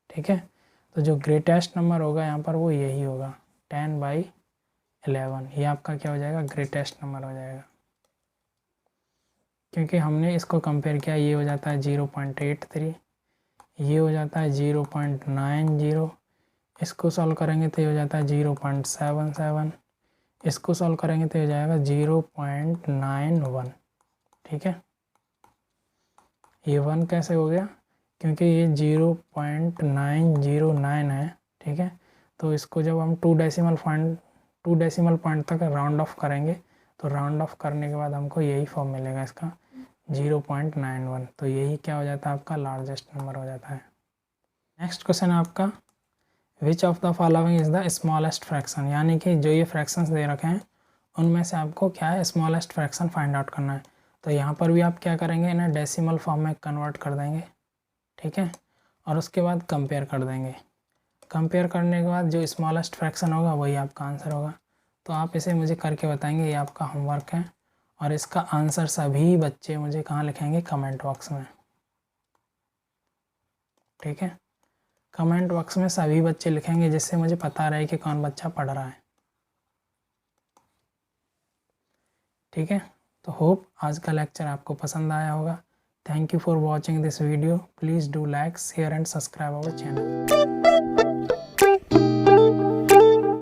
A: ठीक है, तो जो ग्रेटेस्ट नंबर होगा यहाँ पर वो यही होगा 10/11। ये आपका क्या हो जाएगा, ग्रेटेस्ट नंबर हो जाएगा, क्योंकि हमने इसको कंपेयर किया। ये हो जाता है 0.83, ये हो जाता है 0.90, इसको सॉल्व करेंगे तो ये हो जाता है 0.77, इसको सॉल्व करेंगे तो हो जाएगा 0.91। ठीक है, ये 1 कैसे हो गया, क्योंकि ये 0.909 है। ठीक है, तो इसको जब हम 2 डेसिमल पॉइंट तक राउंड ऑफ करेंगे तो राउंड ऑफ करने के बाद हमको यही फॉर्म मिलेगा इसका 0.91। तो यही क्या हो जाता है, आपका लार्जेस्ट नंबर हो जाता है। नेक्स्ट क्वेश्चन है आपका, विच of the following is the smallest fraction, यानी कि जो ये फ्रैक्शंस दे रखे हैं उनमें से आपको क्या है, स्मॉलेस्ट फ्रैक्शन फाइंड आउट करना है। तो यहाँ पर भी आप क्या करेंगे, इन्हें डेसिमल फॉर्म में कन्वर्ट कर देंगे। ठीक है, और उसके बाद कंपेयर कर देंगे। कंपेयर करने के बाद जो स्मॉलेस्ट फ्रैक्शन होगा वही आपका आंसर होगा। तो आप इसे मुझे करके बताएंगे, ये आपका होमवर्क है। और इसका आंसर सभी बच्चे मुझे कहाँ लिखेंगे, कमेंट बॉक्स में। ठीक है, कमेंट बॉक्स में सभी बच्चे लिखेंगे, जिससे मुझे पता रहे कि कौन बच्चा पढ़ रहा है। ठीक है, तो होप आज का लेक्चर आपको पसंद आया होगा। Thank you for watching this video. Please do like, share and subscribe our channel.